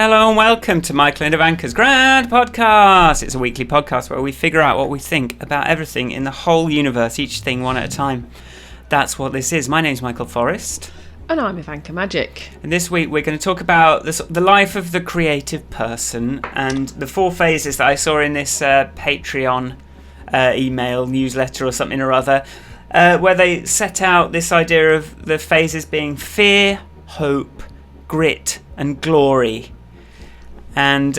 Hello and welcome to Michael and Ivanka's Grand Podcast. It's a weekly podcast where we figure out what we think about everything in the whole universe, each thing one at a time. That's what this is. My name's Michael Forrest. And I'm Ivanka Majic. And this week we're going to talk about the life of the creative person and the 4 phases that I saw in this Patreon email newsletter or something or other, where they set out this idea of the phases being fear, hope, grit and glory. And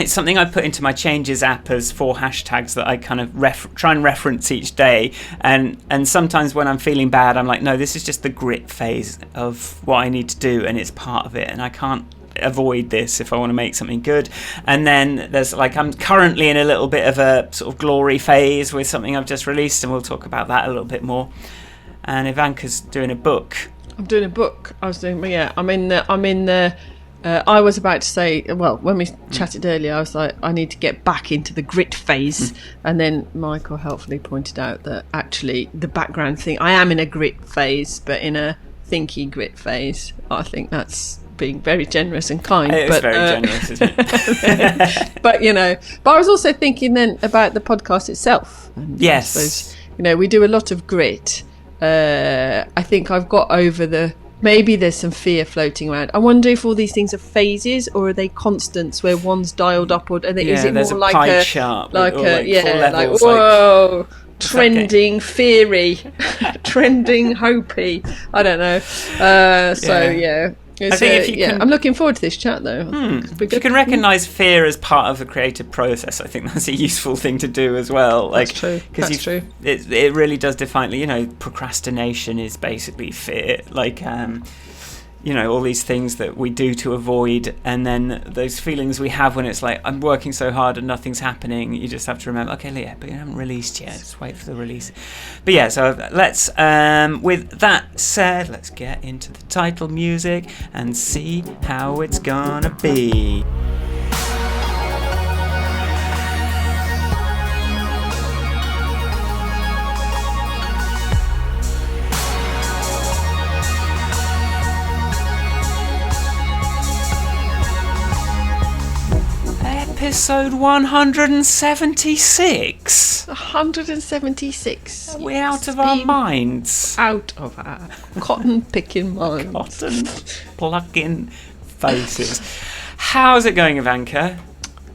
it's something I put into my Changes app as 4 hashtags that I kind of try and reference each day. And sometimes when I'm feeling bad, I'm like, no, this is just the grit phase of what I need to do, and it's part of it. And I can't avoid this if I want to make something good. And then there's I'm currently in a little bit of a sort of glory phase with something I've just released, and we'll talk about that a little bit more. And Ivanka's doing a book. I'm doing a book. I was about to say, well, when we chatted earlier, I was like, I need to get back into the grit phase. And then Michael helpfully pointed out that actually the background thing, I am in a grit phase, but in a thinky grit phase. I think that's being very generous and kind. It's very generous, isn't it? but I was also thinking then about the podcast itself. And yes. I suppose, we do a lot of grit. I think I've got over maybe there's some fear floating around. I wonder if all these things are phases or are they constants where one's dialed up, or is it more like a chart, whoa, trending feary, trending hopey. I don't know. I think if you can, I'm looking forward to this chat though. If you can recognise fear as part of the creative process, I think that's a useful thing to do as well. That's true. That's true. It really does define. Procrastination is basically fear. All these things that we do to avoid, and then those feelings we have when it's like, I'm working so hard and nothing's happening. You just have to remember, okay, Leah, but you haven't released yet. Just wait for the release. But yeah, so let's, with that said, let's get into the title music and see how it's gonna be. Episode 176. 176. We're out of our minds. Out of our cotton-picking minds. Cotton-plucking faces. How's it going, Ivanka?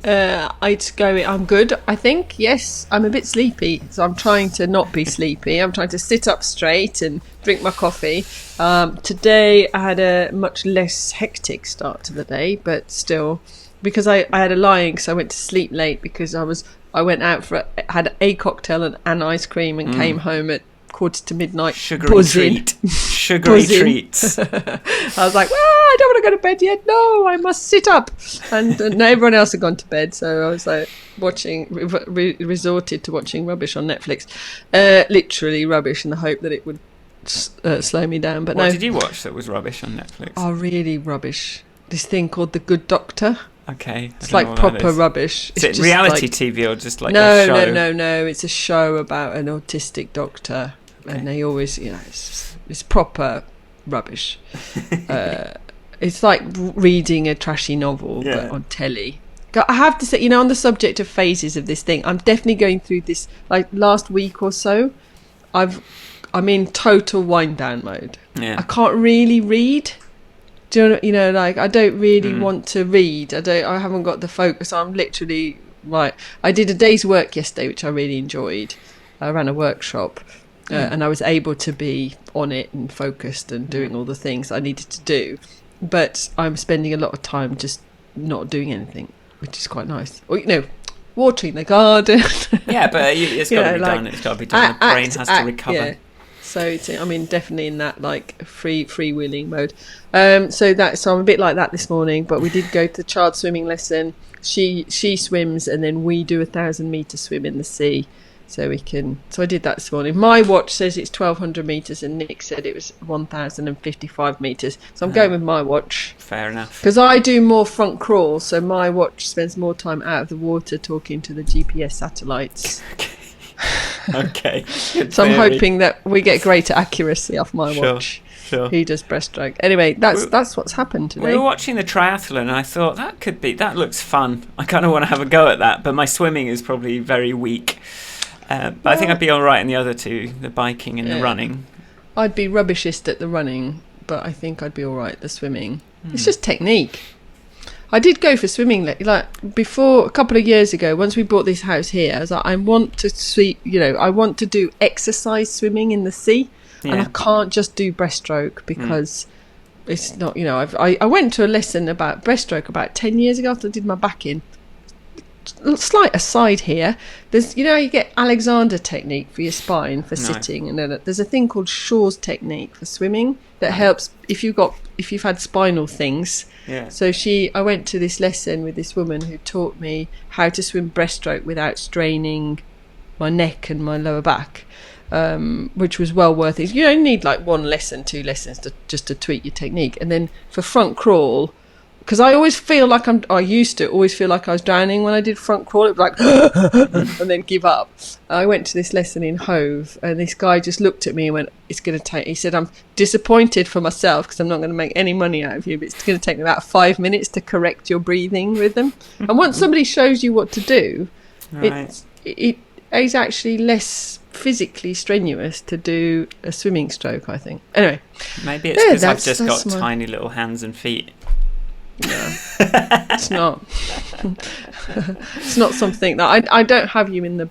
I'm good, I think. Yes, I'm a bit sleepy, so I'm trying to not be sleepy. I'm trying to sit up straight and drink my coffee. Today I had a much less hectic start to the day, but still... Because I had a lying, so I went to sleep late because I went out had a cocktail and an ice cream and came home at 1:45. Sugary treats. I was like, I don't want to go to bed yet. No, I must sit up. And everyone else had gone to bed, so I was like resorted to watching rubbish on Netflix. Literally rubbish, in the hope that it would slow me down. But what did you watch that was rubbish on Netflix? Oh, really rubbish. This thing called The Good Doctor. Okay. It's like proper rubbish. Is it reality TV or just like a show? No. It's a show about an autistic doctor. Okay. And they always, it's proper rubbish. It's like reading a trashy novel, but on telly. I have to say, on the subject of phases of this thing, I'm definitely going through this, like last week or so, I'm in total wind down mode. Yeah. I can't really read. Do you know, I don't really want to read. I haven't got the focus. I'm literally right. I did a day's work yesterday, which I really enjoyed. I ran a workshop, and I was able to be on it and focused and doing all the things I needed to do. But I'm spending a lot of time just not doing anything, which is quite nice. Or watering the garden. Yeah, but it's got to be done. It's got to be done. The brain has to recover. Yeah. So definitely in that freewheeling mode. So I'm a bit like that this morning. But we did go to the child swimming lesson. She swims, and then we do 1,000 meter swim in the sea. So I did that this morning. My watch says it's 1,200 meters, and Nick said it was 1,055 meters. So I'm going with my watch. Fair enough. Because I do more front crawl, so my watch spends more time out of the water talking to the GPS satellites. Okay. So I'm hoping that we get greater accuracy off my watch. Sure. He does breaststroke. Anyway, that's what's happened today. We were watching the triathlon, and I thought that looks fun. I kind of want to have a go at that, but my swimming is probably very weak. But I think I'd be all right in the other two, the biking and the running. I'd be rubbishist at the running, but I think I'd be all right at the swimming. It's just technique. I did go for swimming like before a couple of years ago. Once we bought this house here, I was like, I want to do exercise swimming in the sea, and I can't just do breaststroke because it's not. I went to a lesson about breaststroke about 10 years ago after I did my back in. Slight aside here, there's you get Alexander technique for your spine for sitting, and then there's a thing called Shaw's technique for swimming that helps if you've had spinal things. So I went to this lesson with this woman who taught me how to swim breaststroke without straining my neck and my lower back, which was well worth it. You only need like 1 lesson, 2 lessons to tweak your technique. And then for front crawl, because I always feel like I used to always feel like I was drowning when I did front crawl. It was like, and then give up. I went to this lesson in Hove, and this guy just looked at me and went, he said, I'm disappointed for myself because I'm not going to make any money out of you, but it's going to take me about 5 minutes to correct your breathing rhythm. And once somebody shows you what to do, it is actually less physically strenuous to do a swimming stroke, I think. Anyway. Maybe it's because I've just got tiny little hands and feet. No, it's not. It's not something that I don't have you in the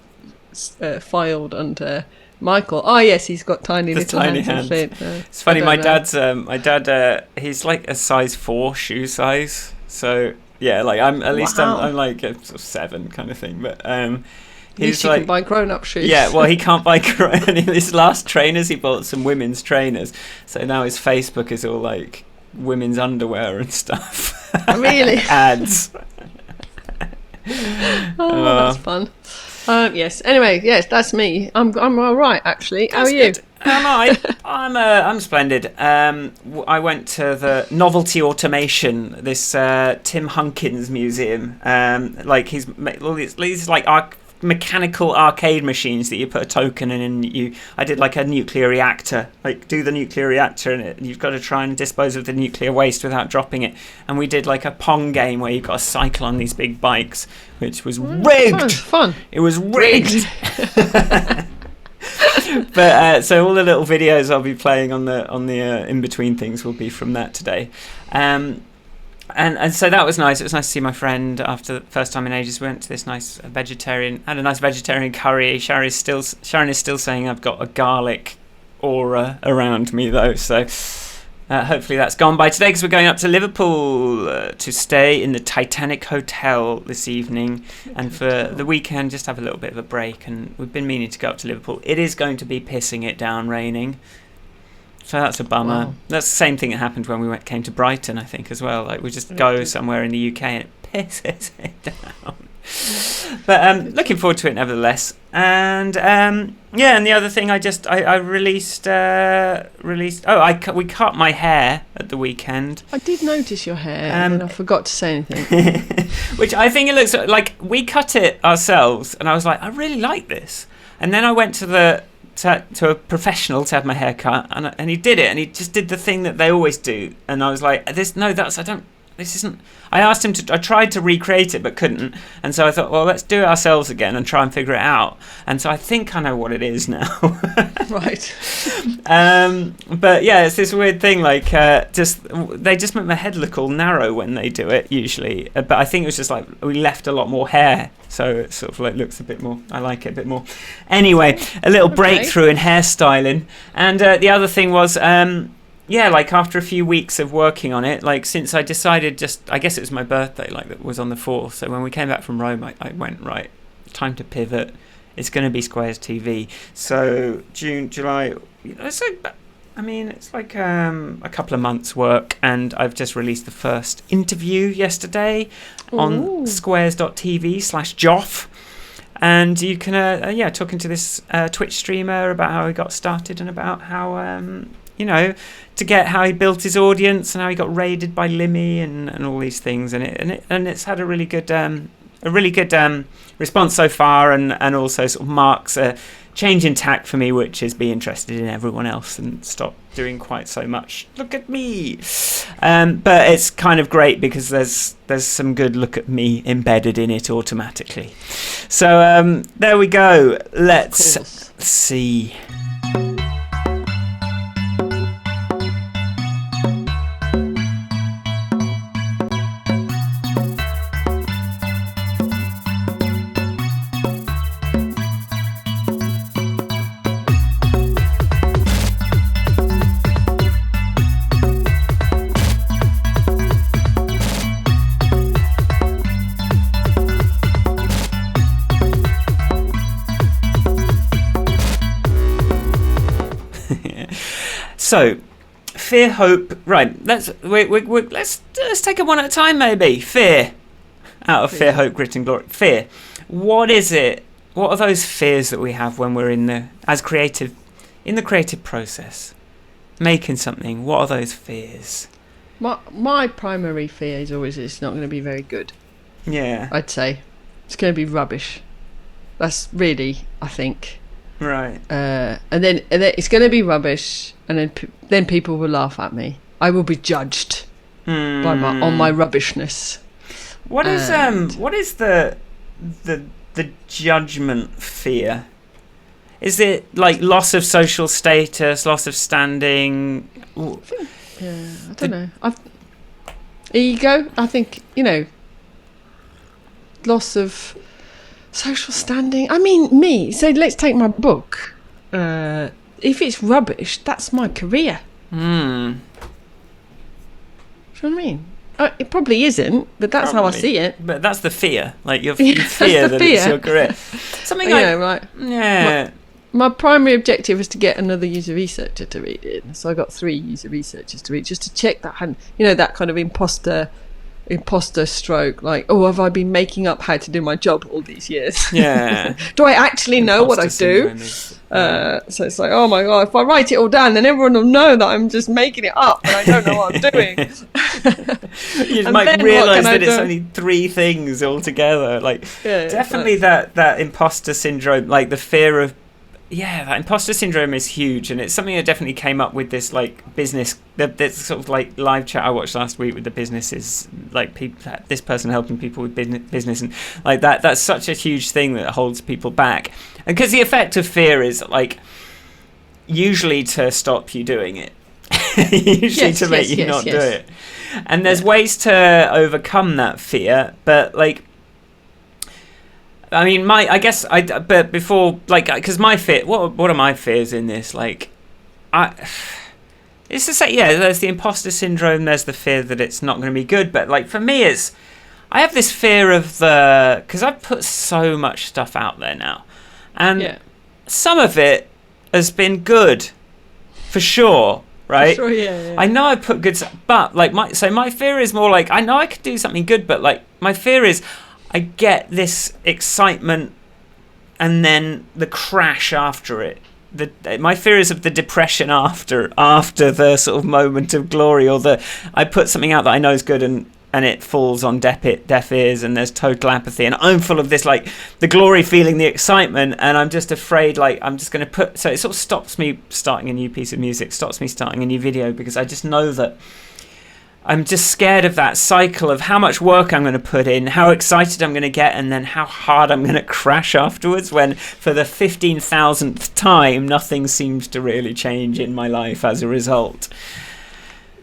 filed under Michael. Oh yes, he's got tiny hands. And feet. It's funny. My dad, he's like a size 4 shoe size. So yeah, like I'm like a sort of 7 kind of thing. But he's like, can buy grown-up shoes. Yeah, well, he can't buy his last trainers. He bought some women's trainers. So now his Facebook is all like women's underwear and stuff. Really? Ads. That's fun. Yes. Anyway, yes, that's me. I'm all right actually. How are you? I'm splendid. I went to the Novelty Automation, this Tim Hunkins museum. Like he's all these like mechanical arcade machines that you put a token in, and I did like a nuclear reactor, like do the nuclear reactor in it, and you've got to try and dispose of the nuclear waste without dropping it. And we did like a Pong game where you've got to cycle on these big bikes, which was rigged. Fun. It was rigged. But so all the little videos I'll be playing on the in between things will be from that today. And so that was nice. It was nice to see my friend after the first time in ages. We went to this nice had a nice vegetarian curry. Sharon is still saying I've got a garlic aura around me though. So hopefully that's gone by today, because we're going up to Liverpool to stay in the Titanic Hotel this evening. And for the weekend, just have a little bit of a break. And we've been meaning to go up to Liverpool. It is going to be pissing it down raining. So that's a bummer. Wow. That's the same thing that happened when we came to Brighton, I think, as well. Like we just go somewhere in the UK and it pisses it down. But looking forward to it nevertheless. And and the other thing I released. We cut my hair at the weekend. I did notice your hair, and I forgot to say anything. Which I think it looks like we cut it ourselves, and I was like, I really like this. And then I went to a professional to have my hair cut, and he did it, and he just did the thing that they always do, and I was like, I asked him I tried to recreate it but couldn't, and so I thought, well, let's do it ourselves again and try and figure it out. And so I think I know what it is now. Right. But yeah, it's this weird thing, like they just make my head look all narrow when they do it usually, but I think it was just like we left a lot more hair, so it sort of like looks a bit more, I like it a bit more. Anyway, a little breakthrough in hairstyling. And the other thing was like after a few weeks of working on it, like since I decided, I guess it was my birthday, like that was on the 4th, so when we came back from Rome, I went, right, time to pivot. It's going to be Squares TV. So June, July, it's like a couple of months work, and I've just released the first interview yesterday on squares.tv/Joff. And you can, talking to this Twitch streamer about how he got started and about how, how he built his audience and how he got raided by Limmy and all these things. And it's had a really good response so far, and also sort of marks a change in tack for me, which is be interested in everyone else and stop doing quite so much look at me. But it's kind of great because there's some good look at me embedded in it automatically. So there we go. Let's see. So, fear, hope. Right. Let's take it one at a time. Maybe fear. Out of fear, hope, grit, and glory. Fear. What is it? What are those fears that we have when we're in the creative process, making something? What are those fears? My primary fear is always it's not going to be very good. Yeah. I'd say it's going to be rubbish. That's really, I think. Right. And then it's going to be rubbish, and then people will laugh at me. I will be judged on my rubbishness. What is the judgment fear? Is it like loss of social status, loss of standing? I don't know. Ego. I think loss of social standing. I mean, me. So let's take my book. If it's rubbish, that's my career. Do you know what I mean? It probably isn't, but that's how I see it. But that's the fear. Like you fear that it's your career. Something like yeah. My primary objective was to get another user researcher to read it. So I got 3 user researchers to read, just to check that that kind of imposter stroke, like, oh, have I been making up how to do my job all these years? Yeah. Do I actually know what I do? So it's like, oh my god, if I write it all down, then everyone will know that I'm just making it up and I don't know what I'm doing. You might realise that it's only 3 things altogether. Like, definitely that imposter syndrome, like the fear of. Yeah, that imposter syndrome is huge, and it's something that definitely came up with this like business, this sort of like live chat I watched last week with the businesses, like people, this person helping people with business, and like that's such a huge thing that holds people back. And because the effect of fear is like usually to stop you doing it, usually to make you not do it. And there's ways to overcome that fear, but like. I mean, but before, like, because my fear, what are my fears in this? Like, it's to say, there's the imposter syndrome, there's the fear that it's not going to be good, but like, for me, I have this fear of because I've put so much stuff out there now, and some of it has been good, for sure, right? For sure, yeah. I know I put good stuff, but like, my fear is more like, I know I could do something good, but like, my fear is, I get this excitement and then the crash after it. My fear is of the depression after the sort of moment of glory, or I put something out that I know is good and it falls on deaf ears and there's total apathy, and I'm full of this like the glory feeling, the excitement, and I'm just afraid like I'm just going to so it sort of stops me starting a new piece of music, stops me starting a new video, because I just know that I'm just scared of that cycle of how much work I'm going to put in, how excited I'm going to get, and then how hard I'm going to crash afterwards when, for the 15,000th time, nothing seems to really change in my life as a result.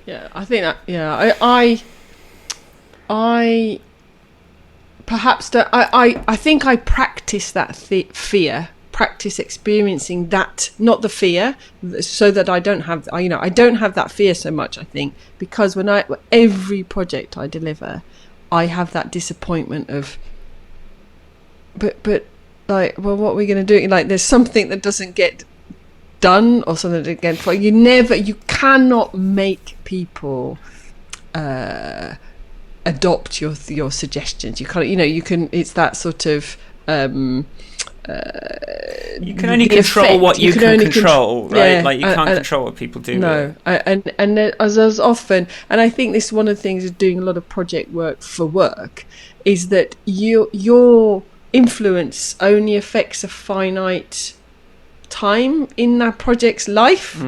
Yeah, I think that. Yeah, I perhaps don't. I think I practice that fear. Practice experiencing that, not the fear, so that I don't have I don't have that fear so much, I think, because every project I deliver, I have that disappointment of but like, well, what are we going to do? Like, there's something that doesn't get done, or something that gets you cannot make people adopt your suggestions. You can't, you can, it's that sort of you can only control what you can control, right? Like, you can't control what people do. No, and as often, and I think this is one of the things of doing a lot of project work for work, is that your influence only affects a finite time in that project's life.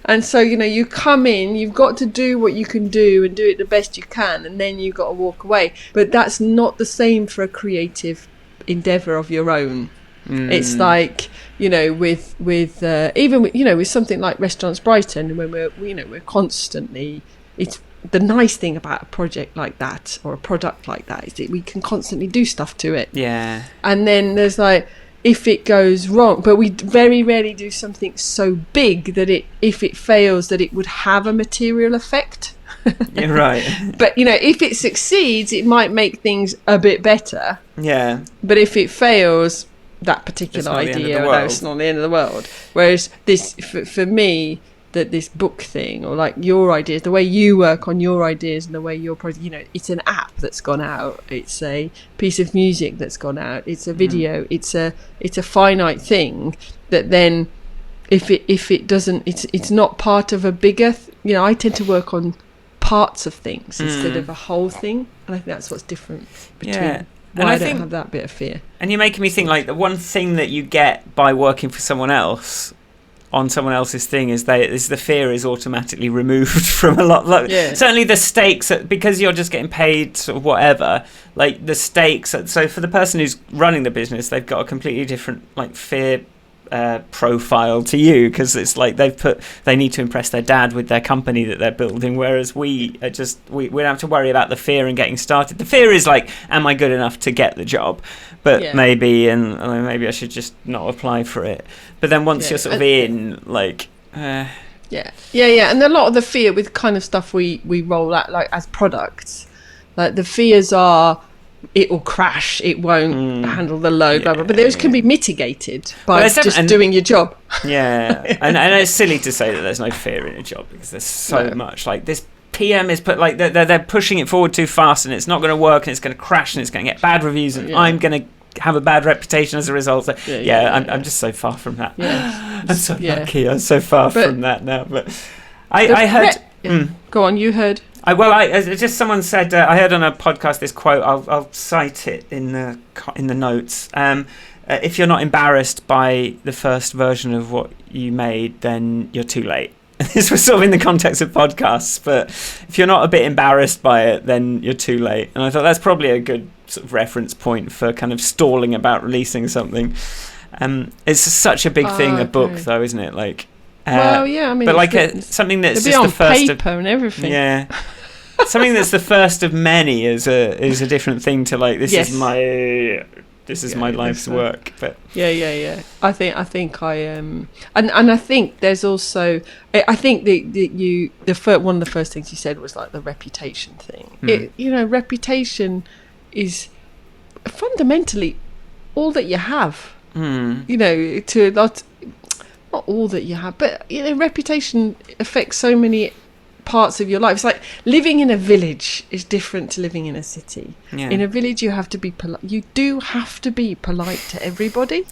And so, you know, you come in, you've got to do what you can do and do it the best you can, and then you've got to walk away. But that's not the same for a creative endeavour of your own. It's like, you know, with even with, you know, with something like Restaurants Brighton, when we're constantly, it's the nice thing about a project like that or a product like that is that we can constantly do stuff to it. Yeah. And then there's like, if it goes wrong, but we very rarely do something so big that if it fails, that it would have a material effect. You're right. But, you know, if it succeeds, it might make things a bit better. Yeah. But if it fails, that particular idea, it's not the end of the world. Whereas this, for me, that this book thing, or like your ideas, the way you work on your ideas and the way your project, you know, it's an app that's gone out, it's a piece of music that's gone out, it's a video, it's a finite thing that then if it doesn't, it's not part of a bigger you know, I tend to work on parts of things instead of a whole thing, and I think that's what's different between why I don't have that bit of fear. And you're making me think, like, the one thing that you get by working for someone else on someone else's thing is the fear is automatically removed from a lot. Like, certainly the stakes, because you're just getting paid sort of whatever, like the stakes. So for the person who's running the business, they've got a completely different like fear profile to you, because it's like they need to impress their dad with their company that they're building, whereas we are just we don't have to worry about the fear and getting started. The fear is like, am I good enough to get the job? But maybe I should just not apply for it. But then once you're sort of in, like and a lot of the fear with kind of stuff we roll out, like as products, like the fears are it will crash, it won't handle the load, blah, blah, but those can be mitigated by just doing your job. Yeah, and it's silly to say that there's no fear in a job, because there's so much. Like this PM is put, like they're pushing it forward too fast, and it's not going to work, and it's going to crash, and it's going to get bad reviews, and I'm going to have a bad reputation as a result. So, I'm just so far from that. Yeah. I'm so lucky. I'm so far from that now. But I heard. Go on, you heard. Just someone said, I heard on a podcast this quote, I'll cite it in the notes. If you're not embarrassed by the first version of what you made, then you're too late. This was sort of in the context of podcasts, but if you're not a bit embarrassed by it, then you're too late. And I thought that's probably a good sort of reference point for kind of stalling about releasing something. It's such a big thing, a book, though, isn't it? Like, I mean, but like something that's just on the first paper and everything. Yeah, something that's the first of many is a different thing to like this is my life's work. But I think I am, and I think there's also I think one of the first things you said was like the reputation thing. Reputation is fundamentally all that you have. You know, to not all that you have, but you know, reputation affects so many parts of your life. It's like living in a village is different to living in a city. In a village, you have to be polite. You do have to be polite to everybody,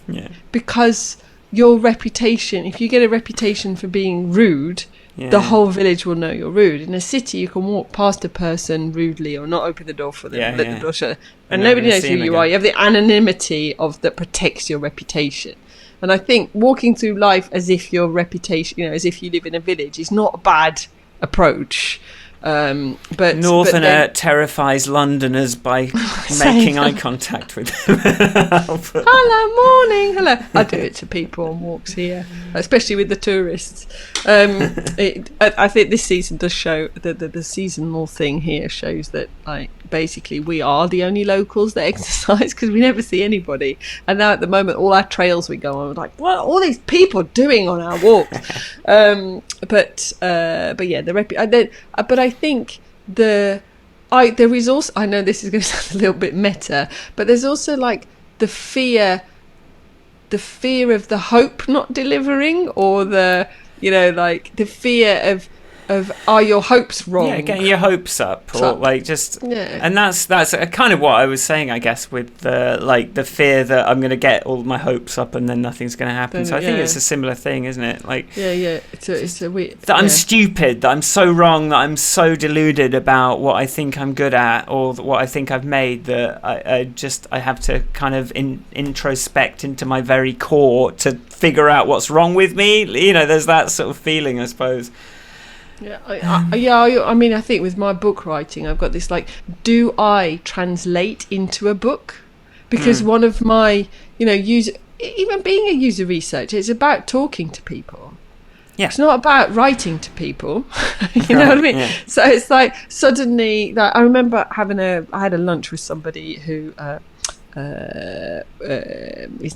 because your reputation, if you get a reputation for being rude, the whole village will know you're rude. In a city, you can walk past a person rudely or not open the door for them, let the door shut, and nobody knows who you are. You have the anonymity that protects your reputation. And I think walking through life as if your reputation, you know, as if you live in a village, is not a bad approach. But Northerner terrifies Londoners by making eye contact with them. Hello, morning, hello. I do it to people on walks here, especially with the tourists. I think this season does show the seasonal thing here shows that like basically we are the only locals that exercise, because we never see anybody. And now at the moment, all our trails we go on, we're like, what are all these people doing on our walks? But I think there is also, I know this is going to sound a little bit meta, but there's also like the fear of the hope not delivering, or the, you know, like the fear of are your hopes wrong? Yeah, getting your hopes up, or like just, and that's kind of what I was saying, I guess, with the fear that I'm going to get all my hopes up and then nothing's going to happen. So I think it's a similar thing, isn't it? Like, it's a weird. That I'm stupid, that I'm so wrong, that I'm so deluded about what I think I'm good at or what I think I've made, that I have to kind of introspect into my very core to figure out what's wrong with me. You know, there's that sort of feeling, I suppose. I mean, I think with my book writing, I've got this, like, do I translate into a book? Because one of my, even being a user researcher, it's about talking to people. Yeah. It's not about writing to people. You know what I mean? Yeah. So it's like suddenly, like, I remember I had a lunch with somebody who he's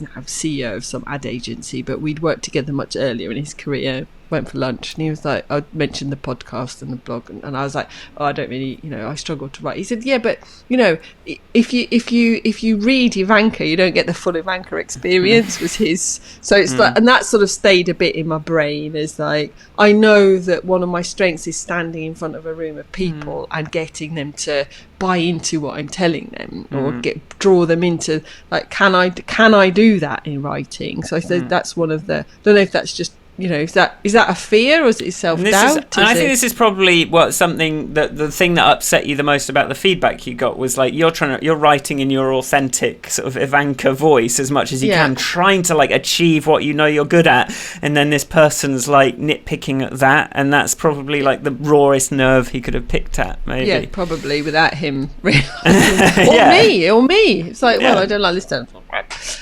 now CEO of some ad agency, but we'd worked together much earlier in his career. Went for lunch and he was like, I mentioned the podcast and the blog, and I was like, I don't really, I struggle to write. He said, yeah, but if you read Ivanka, you don't get the full Ivanka experience. Was his. So it's like, and that sort of stayed a bit in my brain as like, I know that one of my strengths is standing in front of a room of people and getting them to buy into what I'm telling them, or draw them into, like, can I do that in writing? So I said that's one of the, I don't know if that's just, is that a fear, or is it self-doubt? And I think this is probably something that the thing that upset you the most about the feedback you got was, like, you're writing in your authentic sort of Ivanka voice as much as you can, trying to, like, achieve what you're good at, and then this person's like nitpicking at that, and that's probably like the rawest nerve he could have picked at, maybe. Yeah, probably, without him realising. or me. It's like, well, I don't like this term.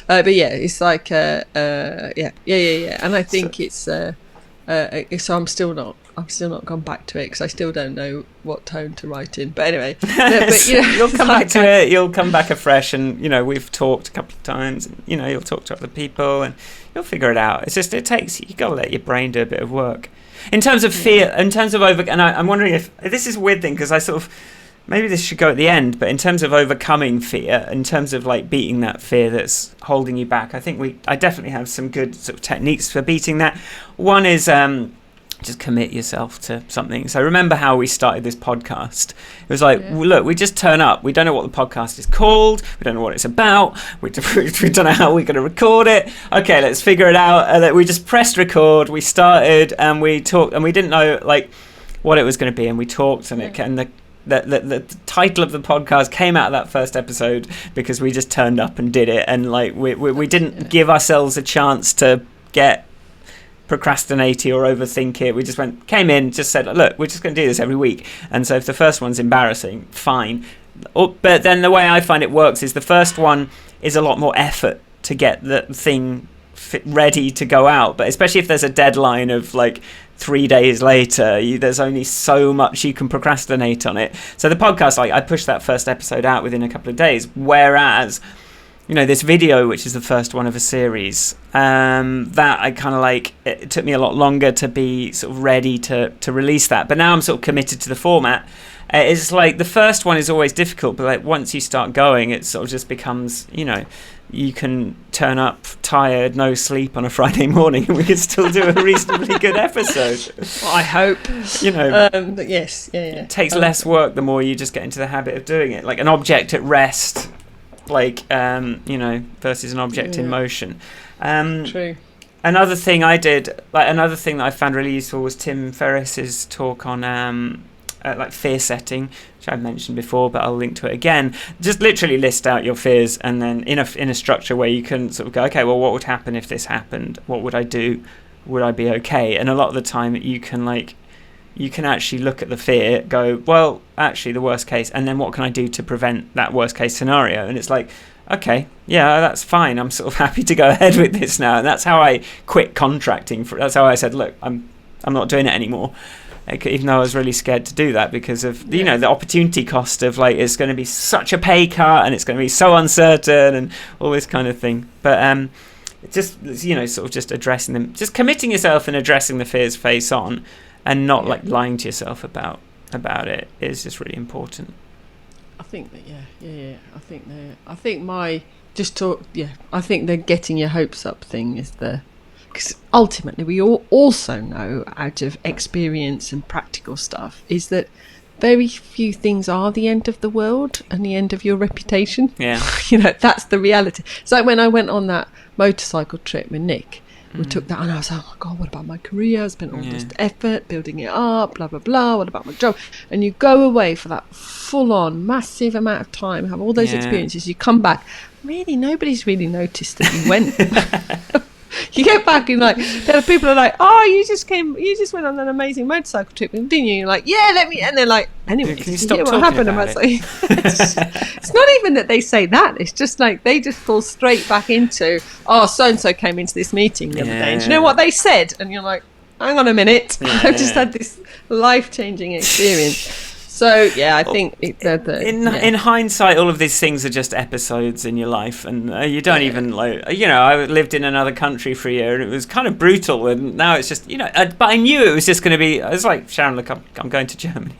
But yeah, it's like and I think it's so I'm still not gone back to it, because I still don't know what tone to write in. But anyway, you'll come back to it. You'll come back afresh, and we've talked a couple of times. And, you'll talk to other people, and you'll figure it out. It's just you got to let your brain do a bit of work. In terms of fear, in terms of I'm wondering if this is a weird thing, because I sort of. Maybe this should go at the end, but in terms of overcoming fear, in terms of, like, beating that fear that's holding you back, I think I definitely have some good sort of techniques for beating that. One is just commit yourself to something. So remember how we started this podcast. It was like, look, we just turn up. We don't know what the podcast is called. We don't know what it's about. We don't know how we're going to record it. Okay, let's figure it out. And we just pressed record. We started and we talked, and we didn't know, like, what it was going to be. And we talked, and the title of the podcast came out of that first episode because we just turned up and did it, and like we didn't give ourselves a chance to get procrastinate or overthink it. We just came in, just said, look, we're just going to do this every week, and so if the first one's embarrassing, fine. But then the way I find it works is the first one is a lot more effort to get the thing ready to go out, but especially if there's a deadline of like 3 days later, there's only so much you can procrastinate on it. So the podcast, like, I pushed that first episode out within a couple of days, whereas this video, which is the first one of a series, that I kind of like, it took me a lot longer to be sort of ready to release that, but now I'm sort of committed to the format. It's like the first one is always difficult, but like once you start going, it sort of just becomes, you can turn up tired, no sleep on a Friday morning, and we can still do a reasonably good episode. Well, I hope. Yes, yeah. It takes less work the more you just get into the habit of doing it. Like an object at rest, like, versus an object in motion. True. Another thing I did, another thing that I found really useful was Tim Ferriss's talk on like fear setting, which I've mentioned before, but I'll link to it again. Just literally list out your fears, and then in a structure where you can sort of go, okay, well, what would happen if this happened? What would I do? Would I be okay? And a lot of the time you can actually look at the fear, go, well, actually the worst case, and then what can I do to prevent that worst case scenario? And it's like, okay, yeah, that's fine. I'm sort of happy to go ahead with this now. And that's how I quit contracting. That's how I said, look, I'm not doing it anymore. Even though I was really scared to do that because of the opportunity cost of, like, it's going to be such a pay cut and it's going to be so uncertain and all this kind of thing. But just sort of just addressing them, just committing yourself and addressing the fears face on, and not like lying to yourself about it is just really important. I think that I think the getting your hopes up thing is the because ultimately we all also know out of experience and practical stuff is that very few things are the end of the world and the end of your reputation. Yeah. That's the reality. It's like when I went on that motorcycle trip with Nick, we took that, and I was like, oh my God, what about my career? I spent all this effort building it up, blah, blah, blah. What about my job? And you go away for that full-on, massive amount of time, have all those experiences. You come back, really, nobody's really noticed that you went. You get back and there are people who are like, oh, you just went on an amazing motorcycle trip, didn't you? You're like, yeah, and they're like, anyway, can you stop what talking happened? about And I was like, it's not even that they say that. It's just like they just fall straight back into, oh, so and so came into this meeting the other day, and do you know what they said? And you're like, hang on a minute, I've just had this life-changing experience. So I think in hindsight, all of these things are just episodes in your life, and you don't even I lived in another country for a year, and it was kind of brutal. And now it's just but I knew it was just going to be. I was like, Sharon, look, I'm going to Germany.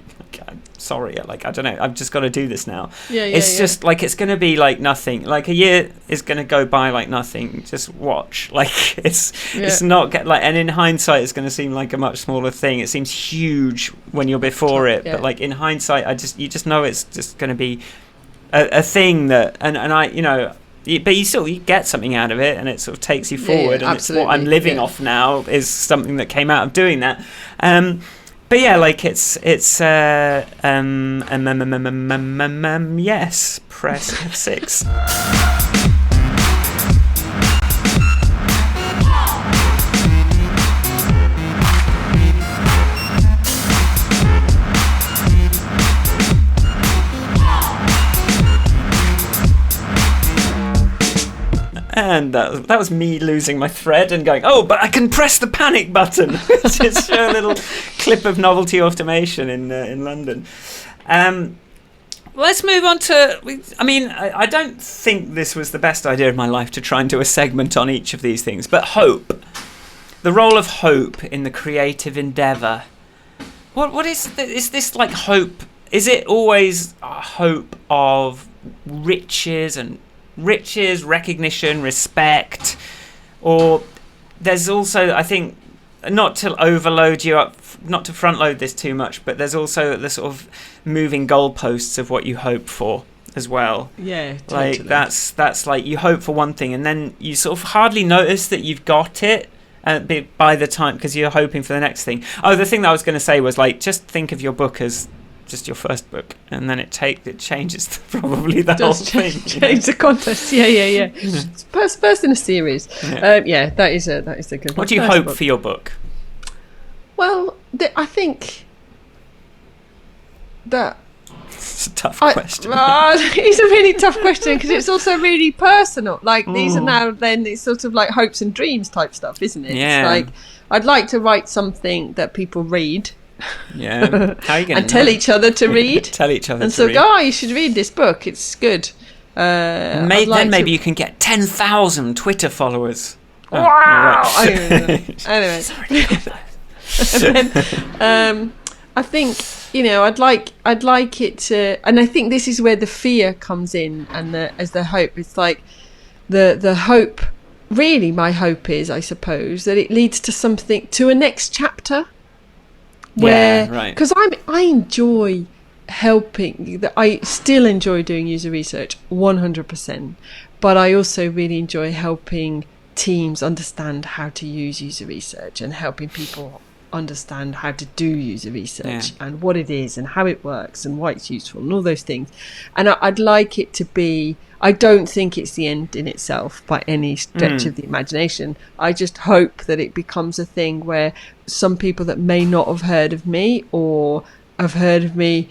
I'm sorry, I don't know. I've just got to do this now. It's just like it's going to be like nothing. Like a year is going to go by like nothing. Just watch. Like it's not and in hindsight, it's going to seem like a much smaller thing. It seems huge when you're before it, but like in hindsight, you just know it's just going to be a thing that and I but you get something out of it, and it sort of takes you forward. And it's what I'm living off now is something that came out of doing that. But like it's yes, press F6. And that was me losing my thread and going, oh, but I can press the panic button. Just show a little clip of novelty automation in London. Let's move on to... I don't think this was the best idea of my life to try and do a segment on each of these things, but hope. The role of hope in the creative endeavour. What is this like hope? Is it always a hope of riches, recognition, respect, or there's also, I think, not to overload you up, not to front load this too much, but there's also the sort of moving goalposts of what you hope for as well. Yeah, totally. Like that's like you hope for one thing and then you sort of hardly notice that you've got it by the time, because you're hoping for the next thing. Oh, the thing that I was going to say was like, just think of your book as just your first book, and then it changes probably the whole thing. Change the context. Yeah. It's first in a series. That is a good one. What do you hope for your book? Well, I think that it's a tough question. It's a really tough question because it's also really personal. Like these are now then it's sort of like hopes and dreams type stuff, isn't it? Yeah. It's like I'd like to write something that people read. Yeah. How are you going and tell each other to read. Tell each other and to so read. Oh, you should read this book. It's good. Maybe you can get 10,000 Twitter followers. Wow. Right. Anyway. Sorry. And then, I think I'd like it to, and I think this is where the fear comes in, and as the hope. It's like the hope. Really, my hope is, I suppose, that it leads to something, to a next chapter. Where, because I enjoy helping. I still enjoy doing user research 100%, but I also really enjoy helping teams understand how to use user research and helping people understand how to do user research and what it is and how it works and why it's useful and all those things. And I'd like it to be, I don't think it's the end in itself by any stretch of the imagination. I just hope that it becomes a thing where some people that may not have heard of me or have heard of me,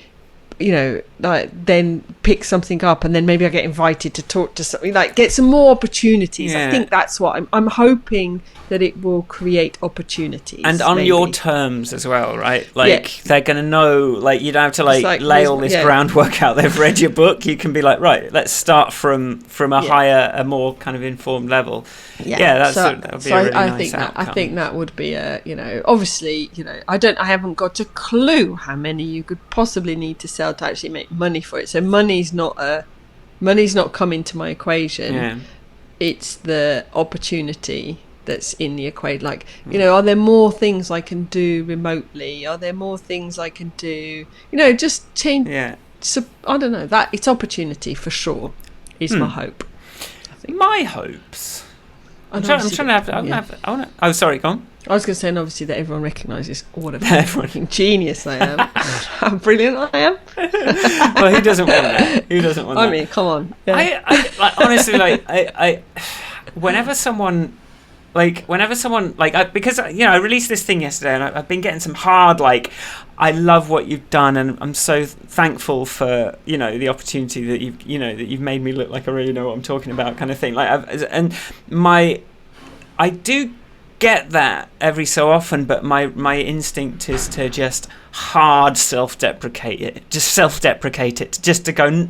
then pick something up, and then maybe I get invited to talk to something, like get some more opportunities. I think that's what I'm hoping, that it will create opportunities. And on your terms as well, right? Like they're going to know, like you don't have to lay all this groundwork out. They've read your book. You can be like, right, let's start from a higher, a more kind of informed level. That would be a really nice outcome. I think that would be obviously, I haven't got a clue how many you could possibly need to sell to actually make money for it. So money's not come into my equation. It's the opportunity that's in the equation. Like, you know, are there more things I can do remotely? Are there more things I can do? You know, just change. Yeah. So, I don't know. That it's opportunity for sure. Is my hope. I think. My hopes. I'm trying to have. I want to. Oh, sorry, go on. I was going to say, and obviously, that everyone recognises what a fucking genius I am. How brilliant I am. Well, who doesn't want that? Who doesn't want that? I mean, come on. Yeah. I like, honestly, like, whenever someone, because, you know, I released this thing yesterday, and I've been getting some hard, like, I love what you've done, and I'm so thankful for, you know, the opportunity that you've made me look like I really know what I'm talking about, kind of thing. Like, I do get that every so often, but my instinct is to just hard self-deprecate it, just to go,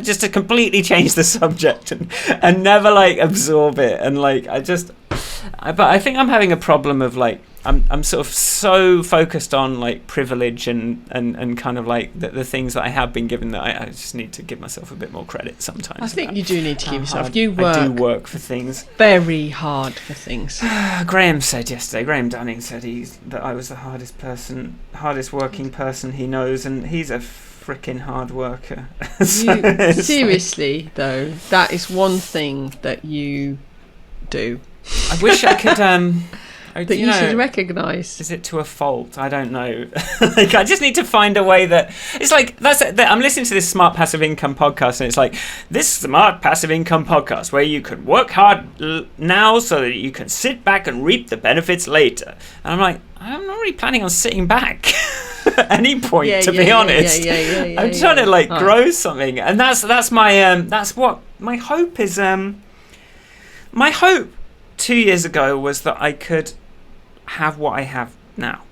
just to completely change the subject and never like absorb it, and like but I think I'm having a problem of like I'm sort of so focused on like privilege and kind of like the things that I have been given that I just need to give myself a bit more credit sometimes. I think you do need to give yourself. I do work for things very hard for things. Graham said yesterday. Graham Dunning said that I was the hardest working person he knows, and he's a freaking hard worker. Seriously, though, that is one thing that you do. I wish I could. That you should recognise. Is it to a fault? I don't know. Like, I just need to find a way that it's like I'm listening to this Smart Passive Income podcast, and it's like this Smart Passive Income podcast where you can work hard now so that you can sit back and reap the benefits later. And I'm like, I'm not really planning on sitting back at any point, to be honest. I'm trying to like grow something, and that's what my hope is. My hope 2 years ago was that I could have what I have now,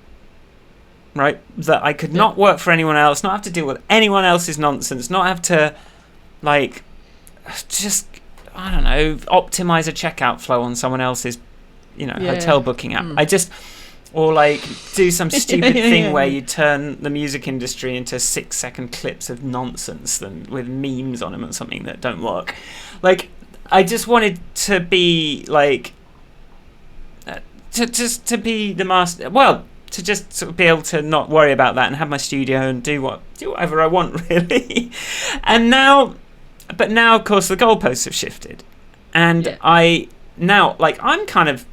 right? That I could not work for anyone else, not have to deal with anyone else's nonsense, not have to like just, I don't know, optimize a checkout flow on someone else's, you know, hotel booking app. Or like do some stupid thing where you turn the music industry into 6-second clips of nonsense with memes on them or something that don't work. Like, I just wanted to be like to be the master. Well, to just sort of be able to not worry about that and have my studio and do whatever I want, really. And now of course the goalposts have shifted, and I'm kind of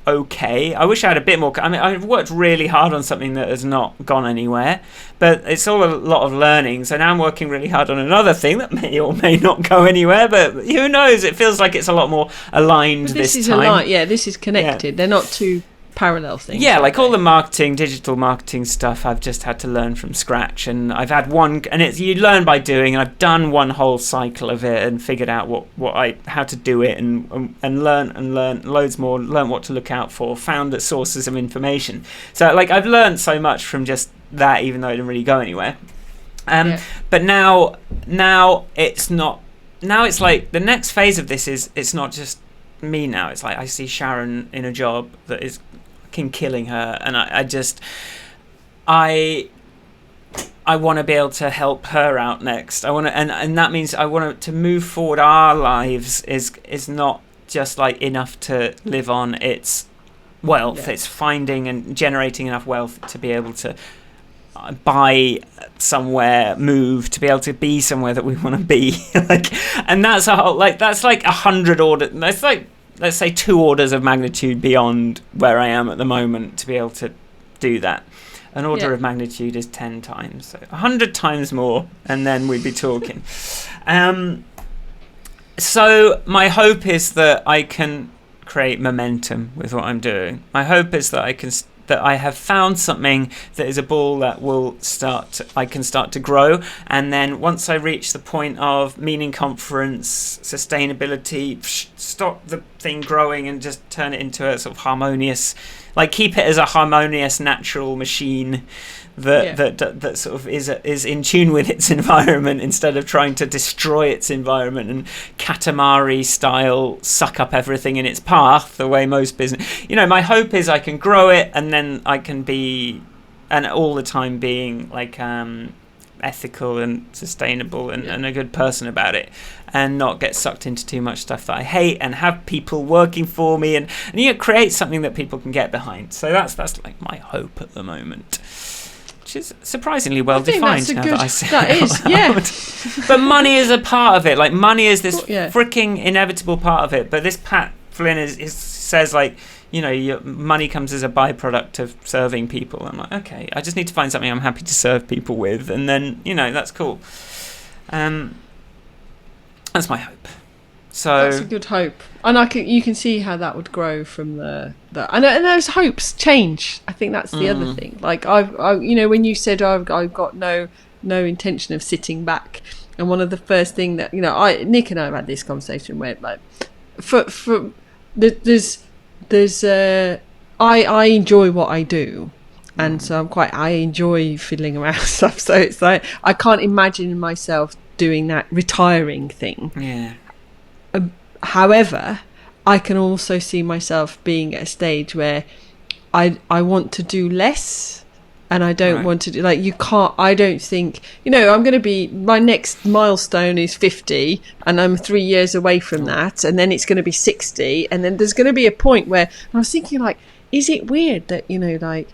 okay. I wish I had a bit more. I mean, I've worked really hard on something that has not gone anywhere, but it's all a lot of learning. So now I'm working really hard on another thing that may or may not go anywhere, but who knows? It feels like it's a lot more aligned this time. This is connected. They're not two parallel things. Yeah, like all the digital marketing stuff, I've just had to learn from scratch, and I've had one, and you learn by doing, and I've done one whole cycle of it and figured out how to do it, and learn loads more, learn what to look out for, found the sources of information. So like I've learned so much from just that, even though it didn't really go anywhere. But now it's not. Now it's like the next phase of this is it's not just me now. It's like I see Sharon in a job that is killing her, and I want to be able to help her out next. I want to, and that means I want to move forward. Our lives is not just like enough to live on. It's wealth. It's finding and generating enough wealth to be able to buy somewhere, move, to be able to be somewhere that we want to be. And that's that's like 100 orders. That's like, let's say 2 orders of magnitude beyond where I am at the moment to be able to do that. An order of magnitude is 10 times, so 100 times more, and then we'd be talking. So my hope is that I can create momentum with what I'm doing. My hope is that I have found something that is a ball that I can start to grow, and then once I reach the point of meaning, conference, sustainability, stop the thing growing and just turn it into a sort of harmonious, like keep it as a harmonious natural machine that sort of is in tune with its environment, instead of trying to destroy its environment and Katamari style suck up everything in its path the way most business. My hope is I can grow it, and then I can be, and all the time being like ethical and sustainable and a good person about it, and not get sucked into too much stuff that I hate, and have people working for me, and create something that people can get behind. So that's like my hope at the moment, which is surprisingly well defined now that I say that it is, out loud. But money is a part of it. Like, money is this freaking inevitable part of it. But this Pat Flynn says, like, your money comes as a byproduct of serving people. I'm like, okay, I just need to find something I'm happy to serve people with, and then that's cool. That's my hope. So that's a good hope, and you can see how that would grow from the and those hopes change. I think that's the other thing. Like, I when you said I've got no intention of sitting back, and one of the first thing that Nick and I have had this conversation where, like, I enjoy what I do, and so I enjoy fiddling around stuff. So it's like I can't imagine myself doing that retiring thing. Yeah. However, I can also see myself being at a stage where I want to do less, and I don't want to do, like, you can't. I don't think I'm going to be. My next milestone is 50, and I'm 3 years away from that, and then it's going to be 60, and then there's going to be a point where I was thinking, like, is it weird that like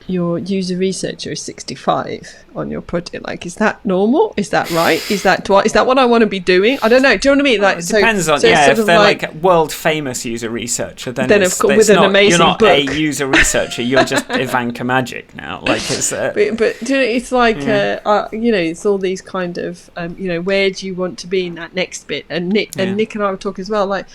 your user researcher is 65 on your project? Like, is that normal? Is that right? Is that what I want to be doing? I don't know. Do you know what I mean? Like, it depends on if they're like world famous user researcher, then of course with an amazing you're not book. A user researcher, you're just Ivanka Majic now. Like, it's but it's like it's all these kind of where do you want to be in that next bit? And Nick and I were talking as well. Like,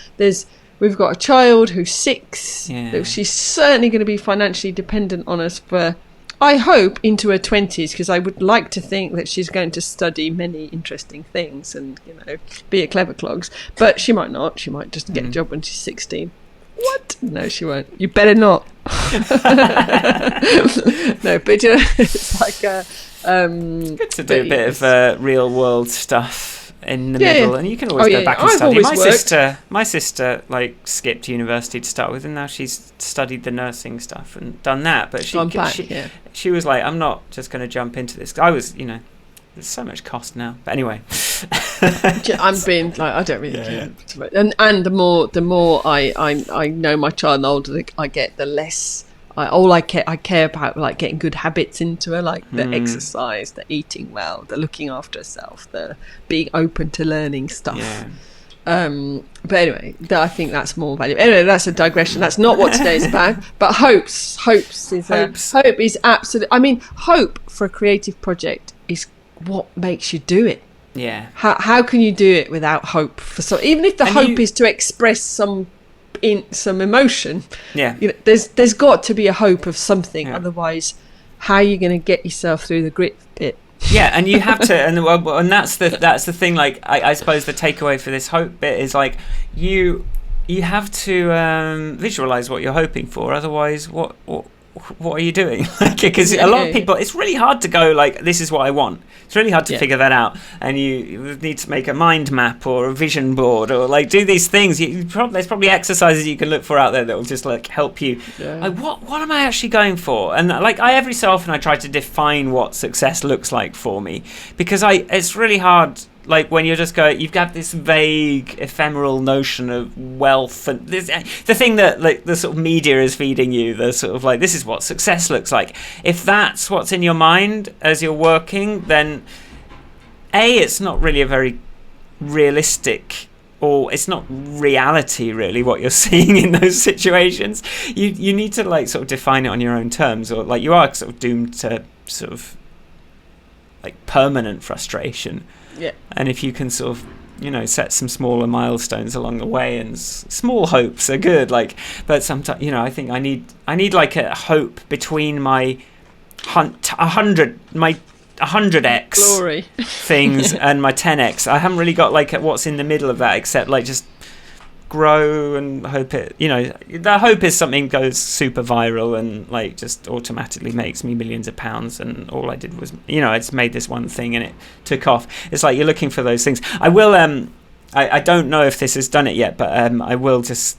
we've got a child who's 6. Yeah. She's certainly going to be financially dependent on us for, I hope, into her 20s, because I would like to think that she's going to study many interesting things and, be at Clever Clogs. But she might not. She might just get a job when she's 16. What? No, she won't. You better not. No, but it's like good to do a bit of real world stuff in the middle, and you can always go back and study. My sister like skipped university to start with, and now she's studied the nursing stuff and done that. But she was like, I'm not just going to jump into this. I was, there's so much cost now. But anyway, I'm being like, I don't really care. And the more I know my child, the older I get, the less. I care about, like, getting good habits into her, like the exercise, the eating well, the looking after herself, the being open to learning stuff. Yeah. But anyway, I think that's more valuable. Anyway, that's a digression. That's not what today's about. But hope is absolute. I mean, hope for a creative project is what makes you do it. Yeah. How can you do it without hope? Even if the hope is to express some emotion, there's got to be a hope of something. Otherwise, how are you going to get yourself through the grit bit? And you have to, and that's the thing. Like, I suppose the takeaway for this hope bit is, like, you have to visualize what you're hoping for. Otherwise, what are you doing? Because a lot of people, it's really hard to go, like, this is what I want. It's really hard to figure that out, and you need to make a mind map or a vision board, or like do these things. There's probably exercises you can look for out there that will just like help you. Like, what am I actually going for? And like, every so often I try to define what success looks like for me, because it's really hard. Like, when you're just you've got this vague, ephemeral notion of wealth, and the thing that, like, the sort of media is feeding you, the sort of like, this is what success looks like. If that's what's in your mind as you're working, then it's not really a very realistic, or it's not reality really what you're seeing in those situations. You need to, like, sort of define it on your own terms, or like, you are sort of doomed to sort of like permanent frustration. Yeah. And if you can sort of, set some smaller milestones along the way, and small hopes are good. Like, but sometimes, I think I need like a hope between my 100x glory things and my 10x. I haven't really got like what's in the middle of that, except like just grow and hope it. The hope is something goes super viral and like just automatically makes me millions of pounds, and all I did was I just made this one thing and it took off. It's like you're looking for those things. I will I don't know if this has done it yet, but I will just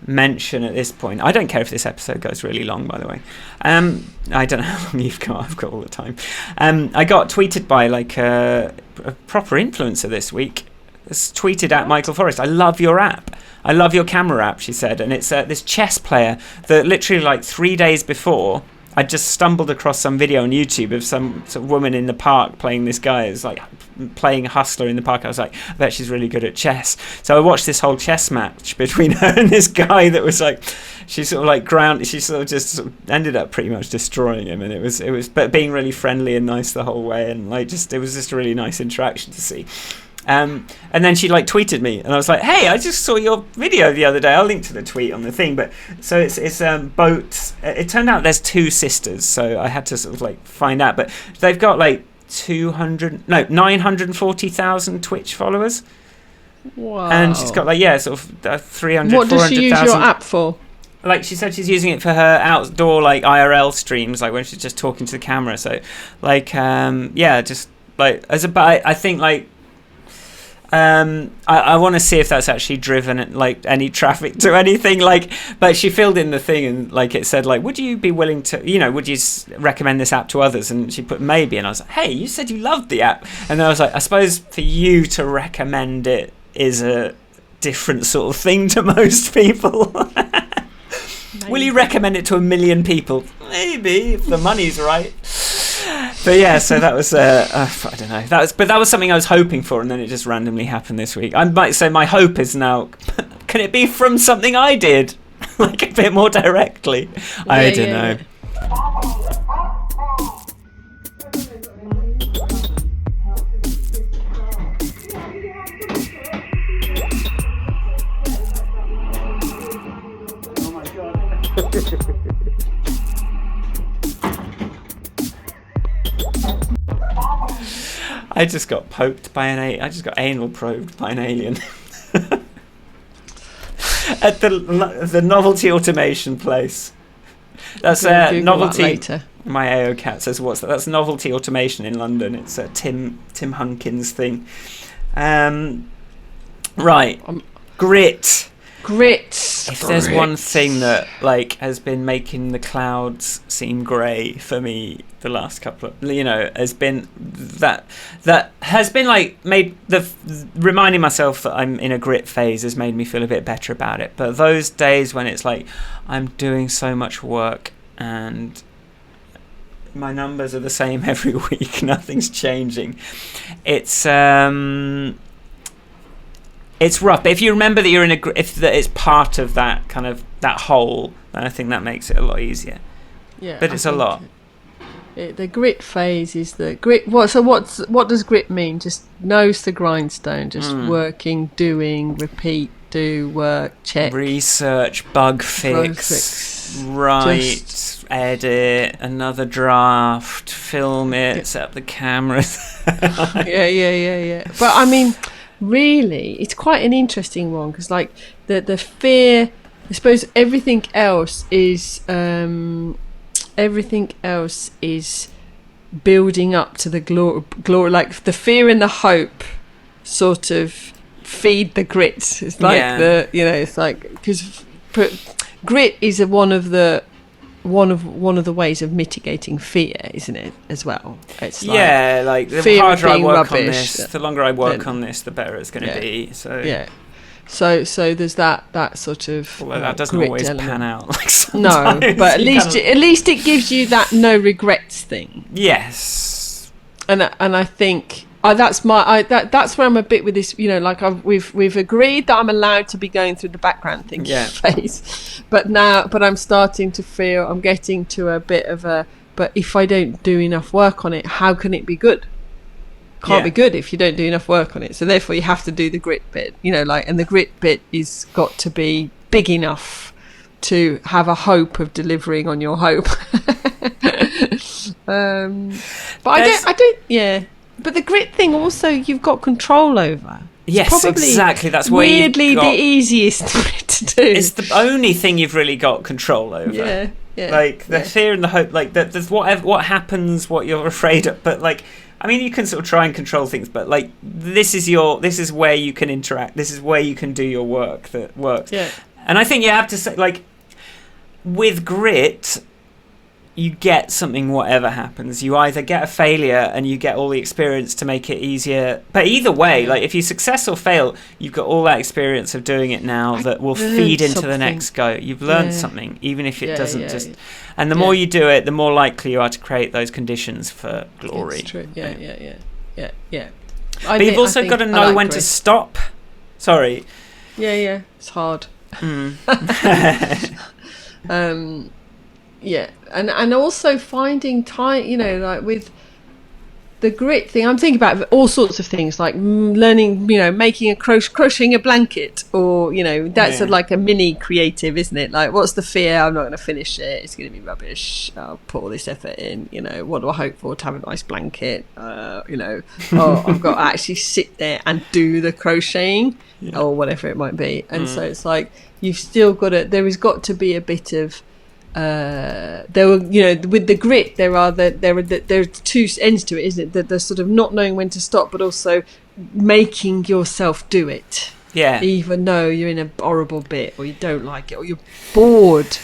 mention at this point. I don't care if this episode goes really long, by the way. I don't know how long you've got. I've got all the time. I got tweeted by like a proper influencer this week. It's tweeted at Michael Forrest, I love your app. I love your camera app, she said. And it's this chess player that literally like 3 days before, I just stumbled across some video on YouTube of some sort of woman in the park playing this guy. It was like playing Hustler in the park. I was like, I bet she's really good at chess. So I watched this whole chess match between her and this guy that was like, she sort of like she sort of just sort of ended up pretty much destroying him. And it was but being really friendly and nice the whole way. And like it was just a really nice interaction to see. And then she like tweeted me, and I was like, "Hey, I just saw your video the other day." I'll link to the tweet on the thing. But so it's boats. It turned out there's two sisters, so I had to sort of like find out. But they've got like 940,000 Twitch followers. Wow! And she's got like sort of 300. What does she use your app for? Like she said, she's using it for her outdoor like IRL streams, like when she's just talking to the camera. So like just like I think like. I want to see if that's actually driven like any traffic to anything, like, but she filled in the thing and like it said like, would you be willing to, would you recommend this app to others? And she put maybe, and I was like, hey, you said you loved the app. And then I was like, I suppose for you to recommend it is a different sort of thing to most people. Will you recommend it to 1 million people? Maybe, if the money's right. But yeah, so that was I don't know. That was something I was hoping for, and then it just randomly happened this week. I might say my hope is now, can it be from something I did, like a bit more directly? I don't know. Oh my god. I just got I just got anal probed by an alien. At the novelty automation place. That's novelty. That later. My AO cat says, "What's that?" That's novelty automation in London. It's a Tim Hunkins thing. Right, grit. If there's one thing that like has been making the clouds seem grey for me the last couple of has been that has been like made reminding myself that I'm in a grit phase has made me feel a bit better about it. But those days when it's like I'm doing so much work and my numbers are the same every week, nothing's changing, it's rough. But if you remember that you're if that it's part of that kind of that whole, then I think that makes it a lot easier. Yeah, but it's a lot. The grit phase is the grit. What does grit mean? Just nose to grindstone, just working, doing, repeat, do, work, check, research, bug fix, write, edit, another draft, film it, set up the cameras. yeah. But I mean, really, it's quite an interesting one because, like, the fear. I suppose everything else is building up to the glory. Like the fear and the hope, sort of feed the grit. It's like it's like because grit is one of the ways of mitigating fear, isn't it? As well, it's like the harder I work on this, the longer I work on this, the better it's going to be. So yeah. So there's that sort of although that doesn't always pan out like sometimes. No, but at least it gives you that no regrets thing. Yes. And I think that's where I'm a bit with this. Like we've agreed that I'm allowed to be going through the background thinking phase, but I'm starting to feel I'm getting to a bit of a. But if I don't do enough work on it, how can it be good? Can't be good if you don't do enough work on it. So therefore you have to do the grit bit, and the grit bit is got to be big enough to have a hope of delivering on your hope. But the grit thing also you've got control over. Yes, exactly. That's weirdly the easiest to do. It's the only thing you've really got control over. Yeah. Like the fear and the hope, like there's what happens, what you're afraid of, but like. I mean, you can sort of try and control things, but like this is where you can interact. This is where you can do your work that works. Yeah. And I think you have to say, like, with grit, you get something whatever happens. You either get a failure and you get all the experience to make it easier. But either way, like, if you success or fail, you've got all that experience of doing it now that will feed into the next go. You've learned something, even if it doesn't just... And the more you do it, the more likely you are to create those conditions for glory. It's true. Yeah. But you've also got to know when to stop. Sorry. Yeah. It's hard. Yeah, and also finding time, you know, like with the grit thing, I'm thinking about all sorts of things, like learning, you know, making crocheting a blanket, or, you know, that's like a mini creative, isn't it? Like, what's the fear? I'm not going to finish it. It's going to be rubbish. I'll put all this effort in. You know, what do I hope for? To have a nice blanket. You know, I've got to actually sit there and do the crocheting, or whatever it might be. And so it's like you've still got to. There has got to be a bit of. There were, you know, with the grit, there are two ends to it, isn't it? The sort of not knowing when to stop, but also making yourself do it. Yeah. Even though you're in a horrible bit, or you don't like it, or you're bored.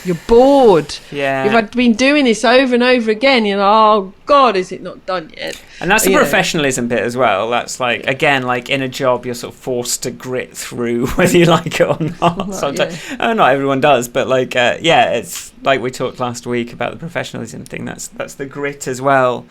Yeah. You've been doing this over and over again. You're like, oh God, is it not done yet? And that's the professionalism bit as well. That's like, again, like in a job, you're sort of forced to grit through whether you like it or not. Right, sometimes, not everyone does, but like, it's like we talked last week about the professionalism thing. That's the grit as well.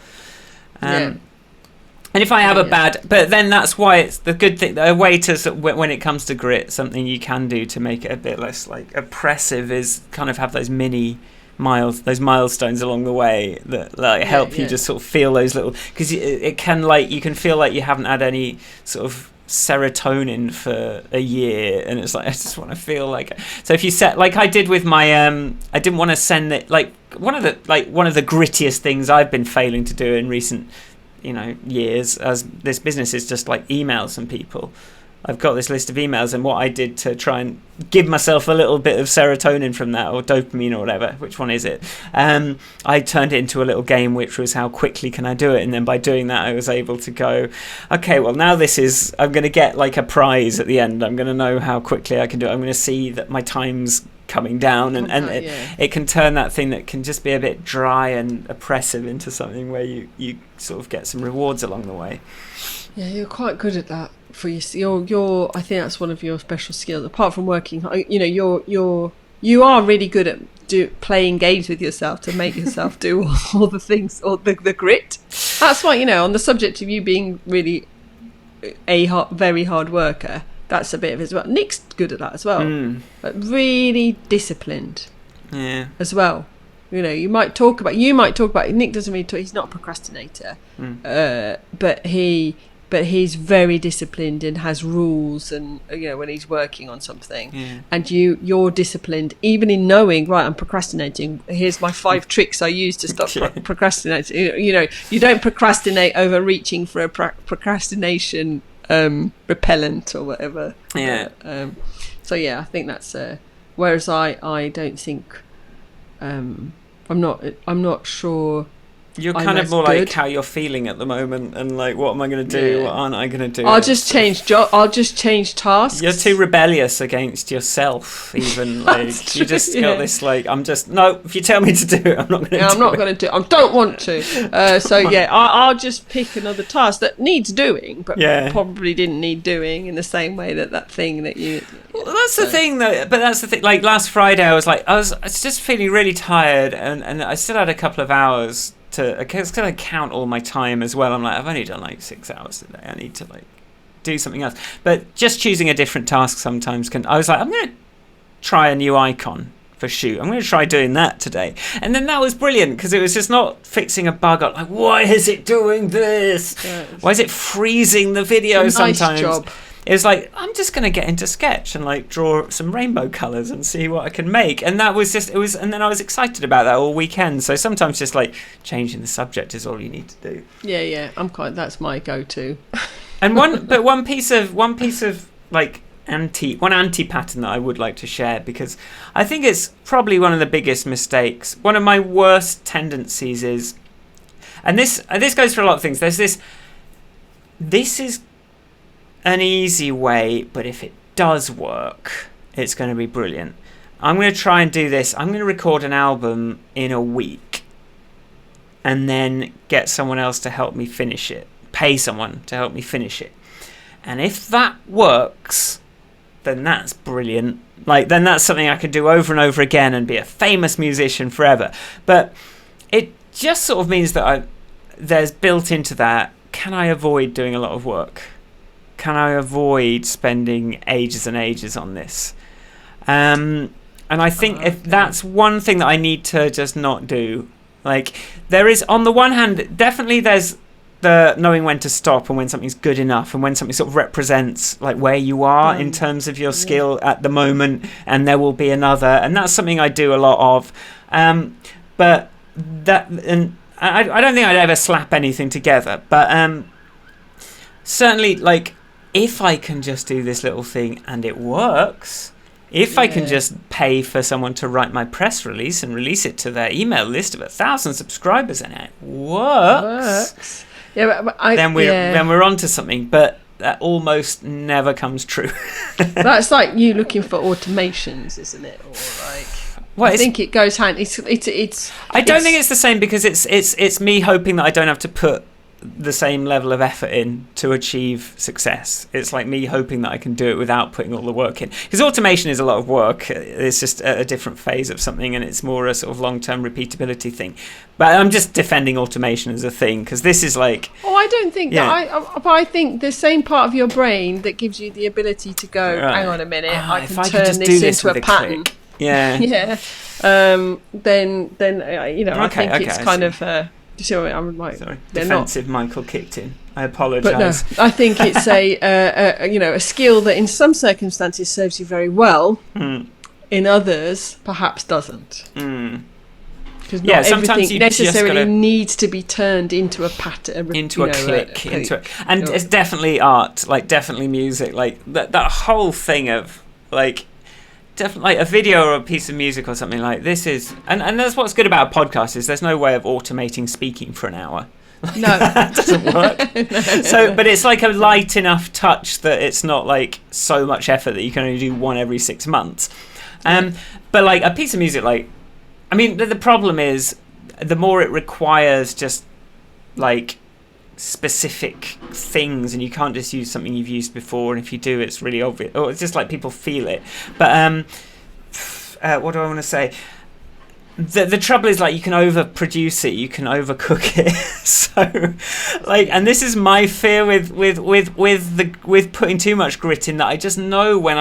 And if I have but then that's why it's the good thing. A way to, when it comes to grit, something you can do to make it a bit less like oppressive is kind of have those those milestones along the way that like help you just sort of feel those little, because it can, like, you can feel like you haven't had any sort of serotonin for a year, and it's like, I just want to feel like. So if you set, like I did with my I didn't want to send it, like one of the grittiest things I've been failing to do in recent years as this business is just like email some people. I've got this list of emails, and what I did to try and give myself a little bit of serotonin from that, or dopamine or whatever, which one is it? I turned it into a little game, which was how quickly can I do it? And then by doing that, I was able to go, okay, well now I'm going to get like a prize at the end. I'm going to know how quickly I can do it. I'm going to see that my time's coming down, and it can turn that thing that can just be a bit dry and oppressive into something where you sort of get some rewards along the way. Yeah, you're quite good at that. For your I think that's one of your special skills. Apart from working, you are really good at playing games with yourself to make yourself do all the things, or the grit. That's why, on the subject of you being really very hard worker. That's a bit of it as well. Nick's good at that as well, but really disciplined. Yeah. As well, you might talk about. Nick doesn't really talk. He's not a procrastinator, but he's very disciplined and has rules, and when he's working on something, and you're disciplined even in knowing, right, I'm procrastinating. Here's my 5 tricks I use to stop procrastinating. You don't procrastinate over reaching for a procrastination repellent or whatever. So I think that's whereas I don't think I'm not sure. You're kind of more like how you're feeling at the moment, and like, what am I going to do? What aren't I going to do? I'll just change tasks. You're too rebellious against yourself, even. Like, you just got this like, if you tell me to do it, I'm not going to do it. I'm not going to do it. I don't want to. I'll just pick another task that needs doing, but probably didn't need doing in the same way that thing that you. Well, that's the thing, though. But that's the thing. Like last Friday, I was just feeling really tired, and I still had a couple of hours. I was going to count all my time as well. I'm like, I've only done like 6 hours today. I need to like do something else. But just choosing a different task sometimes I was like, I'm going to try a new icon for shoot. I'm going to try doing that today. And then that was brilliant, because it was just not fixing a bug. I'm like, why is it doing this? Why is it freezing the video sometimes? Nice job. It was like, I'm just going to get into Sketch and like draw some rainbow colours and see what I can make. And that was and then I was excited about that all weekend. So sometimes just like changing the subject is all you need to do. Yeah. That's my go-to. And one piece of like one anti-pattern that I would like to share, because I think it's probably one of the biggest mistakes. One of my worst tendencies is, and this goes for a lot of things. There's this is an easy way, but if it does work, It's going to be brilliant. I'm going to try and do this. I'm going to record an album in a week and then get someone else to help me finish it. Pay someone to help me finish it. And if that works, then that's brilliant. Like, then that's something I could do over and over again and be a famous musician forever. But it just sort of means that there's built into that, can I avoid doing a lot of work? Can I avoid spending ages and ages on this? And I think if that's one thing that I need to just not do. Like, there is, on the one hand, definitely there's the knowing when to stop and when something's good enough and when something sort of represents like where you are in terms of your skill at the moment, and there will be another, and that's something I do a lot of. But that, and I don't think I'd ever slap anything together, but certainly, like, if I can just do this little thing and it works, if I can just pay for someone to write my press release and release it to their email list of 1,000 subscribers and it works. Yeah, but then we're onto something, but that almost never comes true. That's like you looking for automations, isn't it? Or like, well, I think it goes hand. It's. I don't think it's the same, because it's me hoping that I don't have to put the same level of effort in to achieve success. It's like me hoping that I can do it without putting all the work in, because automation is a lot of work. It's just a different phase of something, and it's more a sort of long-term repeatability thing. But I'm just defending automation as a thing, because this is like, I don't think that. But I think the same part of your brain that gives you the ability to go, hang on a minute, I can turn this into a pattern. Click. Yeah. Then I think it's kind of. Do you see what I'm like? Sorry, defensive Michael kicked in. I apologise. But no, I think it's a skill that in some circumstances serves you very well. In others, perhaps doesn't. Because not everything necessarily needs to be turned into a pattern, into a click, and it's definitely art, like definitely music, like that whole thing of like. Definitely, like a video or a piece of music or something like this is, and that's what's good about a podcast, is there's no way of automating speaking for an hour. No, that doesn't work. No. So, but it's like a light enough touch that it's not like so much effort that you can only do one every 6 months. But like a piece of music, like, I mean, the problem is the more it requires just like specific things, and you can't just use something you've used before, and if you do, it's really obvious, or it's just like people feel it. But what do I want to say? The trouble is, like, you can overproduce it, you can overcook it. So like, and this is my fear with putting too much grit in, that I just know when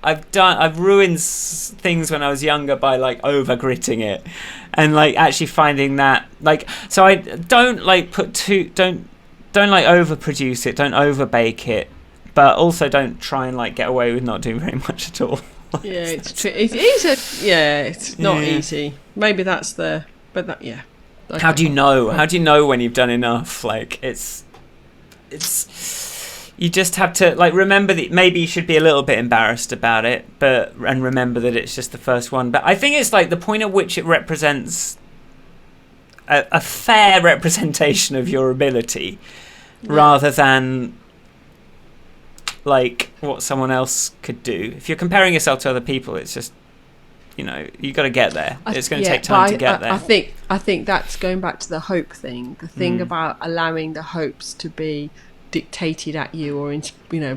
I've ruined things when I was younger by like over gritting it, and like actually finding that, like, so I don't like don't like overproduce it, don't overbake it, but also don't try and like get away with not doing very much at all. Yeah, it's true. It's not easy. Maybe that's How do you know? How do you know when you've done enough? Like, it's you just have to like remember that maybe you should be a little bit embarrassed about it, and remember that it's just the first one. But I think it's like the point at which it represents a fair representation of your ability, rather than like what someone else could do. If you're comparing yourself to other people, it's just, you got to get there. It's going to take time to get there. I think that's going back to the hope thing. The thing about allowing the hopes to be dictated at you, or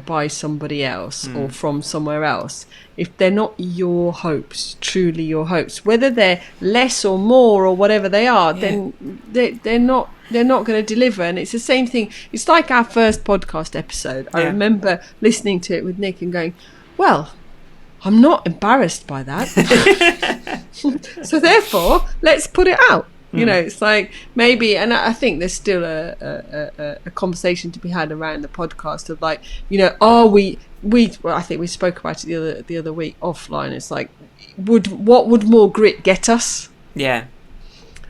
by somebody else or from somewhere else. If they're not your hopes, truly your hopes, whether they're less or more or whatever they are, then they're not going to deliver. And it's the same thing. It's like our first podcast episode. I remember listening to it with Nick and going, well, I'm not embarrassed by that. So therefore, let's put it out. It's like maybe, and I think there's still a conversation to be had around the podcast of like, are we? Well, I think we spoke about it the other week offline. It's like, what would more grit get us? Yeah.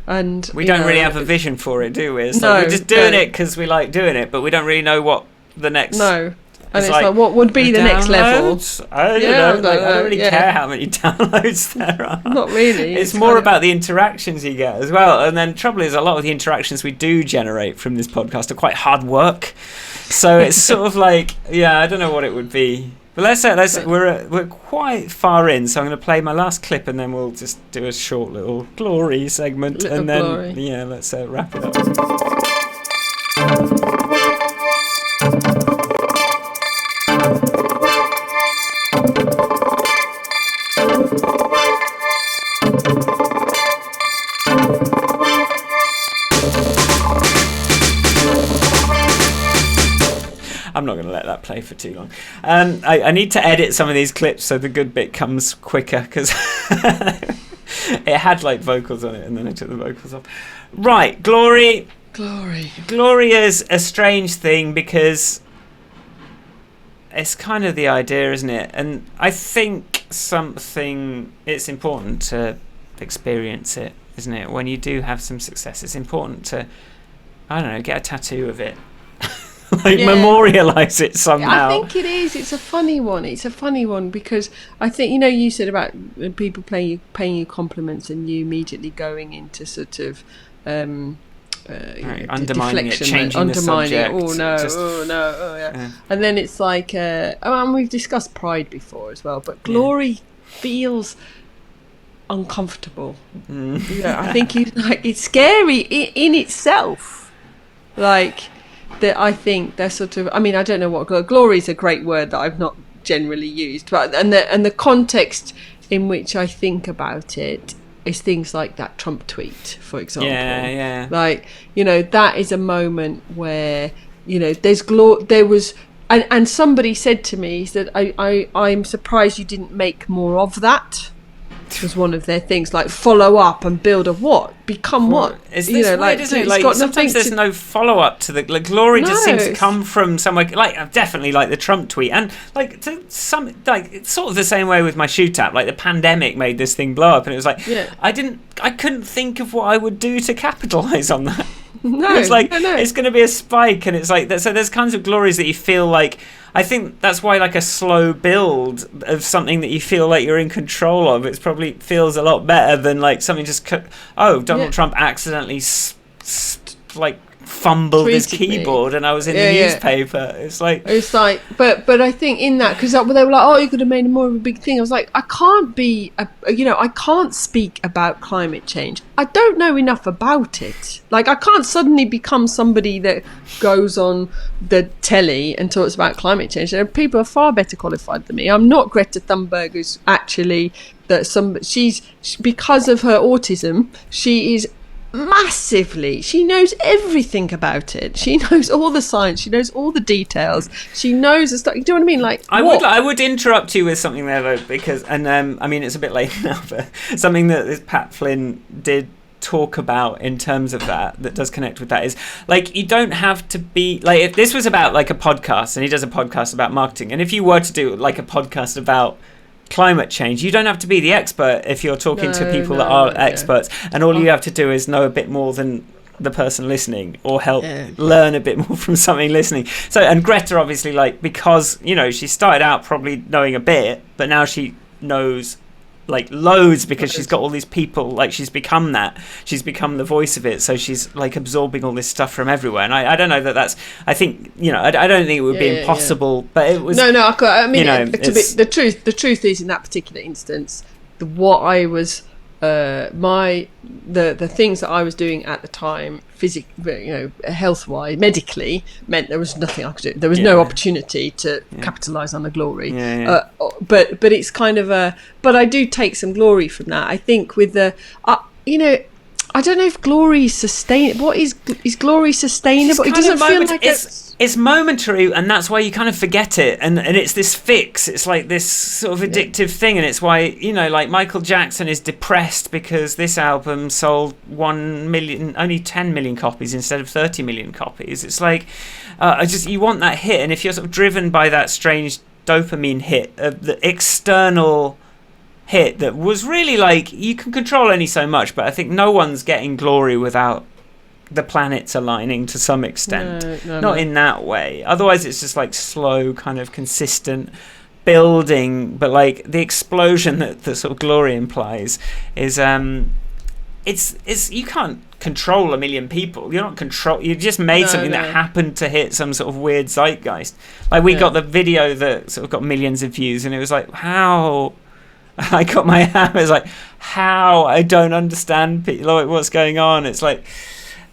And we don't really have a vision for it, do we? It's like we're just doing it because we like doing it, but we don't really know what the next. No. And it's like, what would be the next level? I don't know. I don't really care how many downloads there are. Not really. It's more about the interactions you get as well. And then the trouble is, a lot of the interactions we do generate from this podcast are quite hard work. So it's sort of like, I don't know what it would be. But we're quite far in, so I'm going to play my last clip, and then we'll just do a short little glory segment, and then glory. Let's wrap it up. I'm not going to let that play for too long. I need to edit some of these clips so the good bit comes quicker, because it had like vocals on it and then I took the vocals off. Right, glory. Glory is a strange thing because it's kind of the idea, isn't it? And I think it's important to experience it, isn't it? When you do have some success, it's important to, I don't know, get a tattoo of it. Memorialize it somehow. I think it is. It's a funny one because I think, you said about people paying you compliments and you immediately going into sort of undermining it, changing the subject. Yeah. And then it's like, and we've discussed pride before as well, but glory feels uncomfortable. I think it's scary in itself. That I think they're sort of, I don't know what glory is, a great word that I've not generally used, but and the context in which I think about it is things like that Trump tweet, for example. That is a moment where there was and somebody said to me that I'm surprised you didn't make more of that. Was one of their things, like follow up and build a become what is this weird, isn't it? Like sometimes there's no follow up to the glory. Just seems to come from somewhere, like definitely like the Trump tweet, and like to some, like it's sort of the same way with my shoe tap. Like the pandemic made this thing blow up, and it was like I couldn't think of what I would do to capitalize on that. It's going to be a spike, and it's like that. So there's kinds of glories that you feel like. I think that's why like a slow build of something that you feel like you're in control of, it probably feels a lot better than like something just Donald Trump accidentally fumbled his keyboard and I was in the newspaper. It's like but I think in that, because they were like, you could have made more of a big thing. I was like, I can't speak about climate change. I don't know enough about it. Like, I can't suddenly become somebody that goes on the telly and talks about climate change. There are people who are far better qualified than me. I'm not Greta Thunberg, who's actually she's because of her autism, she is massively, she knows everything about it. She knows all the science, she knows all the details, she knows the stuff. Do you know what I mean? Like, I would interrupt you with something there though, because it's a bit late now, but something that this Pat Flynn did talk about in terms of that does connect with that is like, you don't have to be like, if this was about like a podcast, and he does a podcast about marketing, and if you were to do like a podcast about climate change, you don't have to be the expert if you're talking to people that are experts, and all you have to do is know a bit more than the person listening, or help learn a bit more from something listening. So, and Greta obviously, like, because she started out probably knowing a bit, but now she knows like loads because she's got all these people, like she's become the voice of it, so she's like absorbing all this stuff from everywhere. And I don't know that's, I think I don't think it would be impossible, but it was the truth is, in that particular instance, what I was the things that I was doing at the time, health-wise, medically, meant there was nothing I could do. There was no opportunity to capitalise on the glory. But it's kind of but I do take some glory from that. I think with the, I don't know if glory is sustainable. What is glory sustainable? It doesn't feel like it's momentary, and that's why you kind of forget it, and it's this fix. It's like this sort of addictive thing, and it's why like Michael Jackson is depressed because this album sold 1 million, only 10 million copies instead of 30 million copies. It's like you want that hit, and if you're sort of driven by that strange dopamine hit of the external hit that was really like, you can control only so much, but I think no one's getting glory without the planets aligning to some extent. Not in that way. Otherwise it's just like slow, kind of consistent building, but like the explosion that the sort of glory implies is it's you can't control a million people. You're not control. You just made something that happened to hit some sort of weird zeitgeist. Like we got the video that sort of got millions of views, and it was like, how I got my hammer. It's like, how I don't understand people. Like, what's going on? It's like,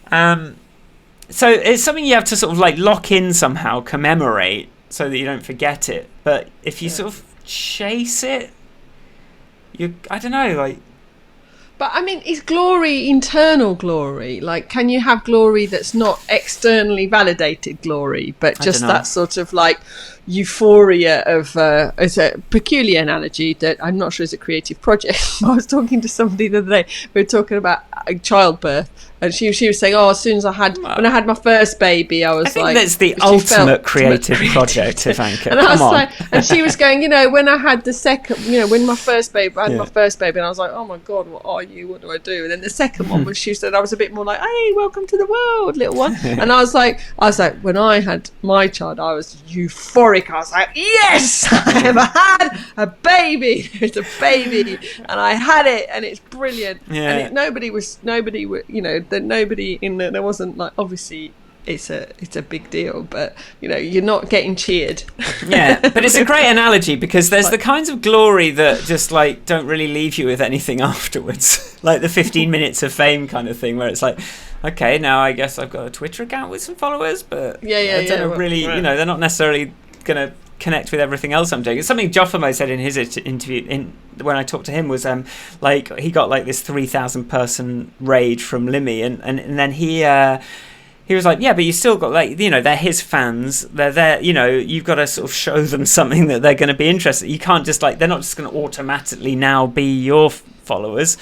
so it's something you have to sort of like lock in somehow, commemorate, so that you don't forget it. But if you sort of chase it, I don't know, like. But I mean, is glory internal glory? Like, can you have glory that's not externally validated glory, but just that sort of like euphoria of, it's a peculiar analogy that I'm not sure is a creative project. I was talking to somebody the other day, we were talking about childbirth, and she was saying, as soon as when I had my first baby, I think that's the ultimate creative project, Ivanka. And I was like, and she was going, when I had the second, when my first baby, and I was like, oh my God, what are you? What do I do? And then the second one was, she said, I was a bit more like, hey, welcome to the world, little one. And I was like, when I had my child, I was euphoric. I was like, yes, I have had a baby. There's a baby, and I had it, and it's brilliant. Yeah. And nobody there wasn't like, obviously it's a big deal, but you're not getting cheered. Yeah, but it's a great analogy, because there's the kinds of glory that just like don't really leave you with anything afterwards, like the 15 minutes of fame kind of thing, where it's like, okay, now I guess I've got a Twitter account with some followers, but they're not necessarily gonna connect with everything else I'm doing. It's something Joffamo said in his interview when I talked to him, was like he got like this 3,000 person raid from Limmy, and then he was like, yeah, but you still got like, they're his fans, they're there, you've got to sort of show them something that they're going to be interested. You can't just like, they're not just going to automatically now be your followers,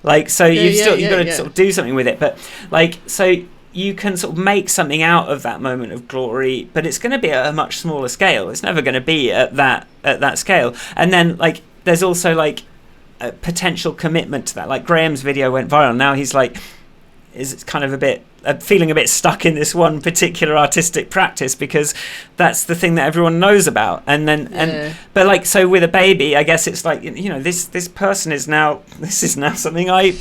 like, so you've got to sort of do something with it. But like, so you can sort of make something out of that moment of glory, but it's going to be at a much smaller scale. It's never going to be at that scale. And then like there's also like a potential commitment to that. Like Graham's video went viral. Now he's like, is kind of a bit feeling a bit stuck in this one particular artistic practice, because that's the thing that everyone knows about. And then but like, so with a baby, I guess it's like, this person is now, this is now something I'm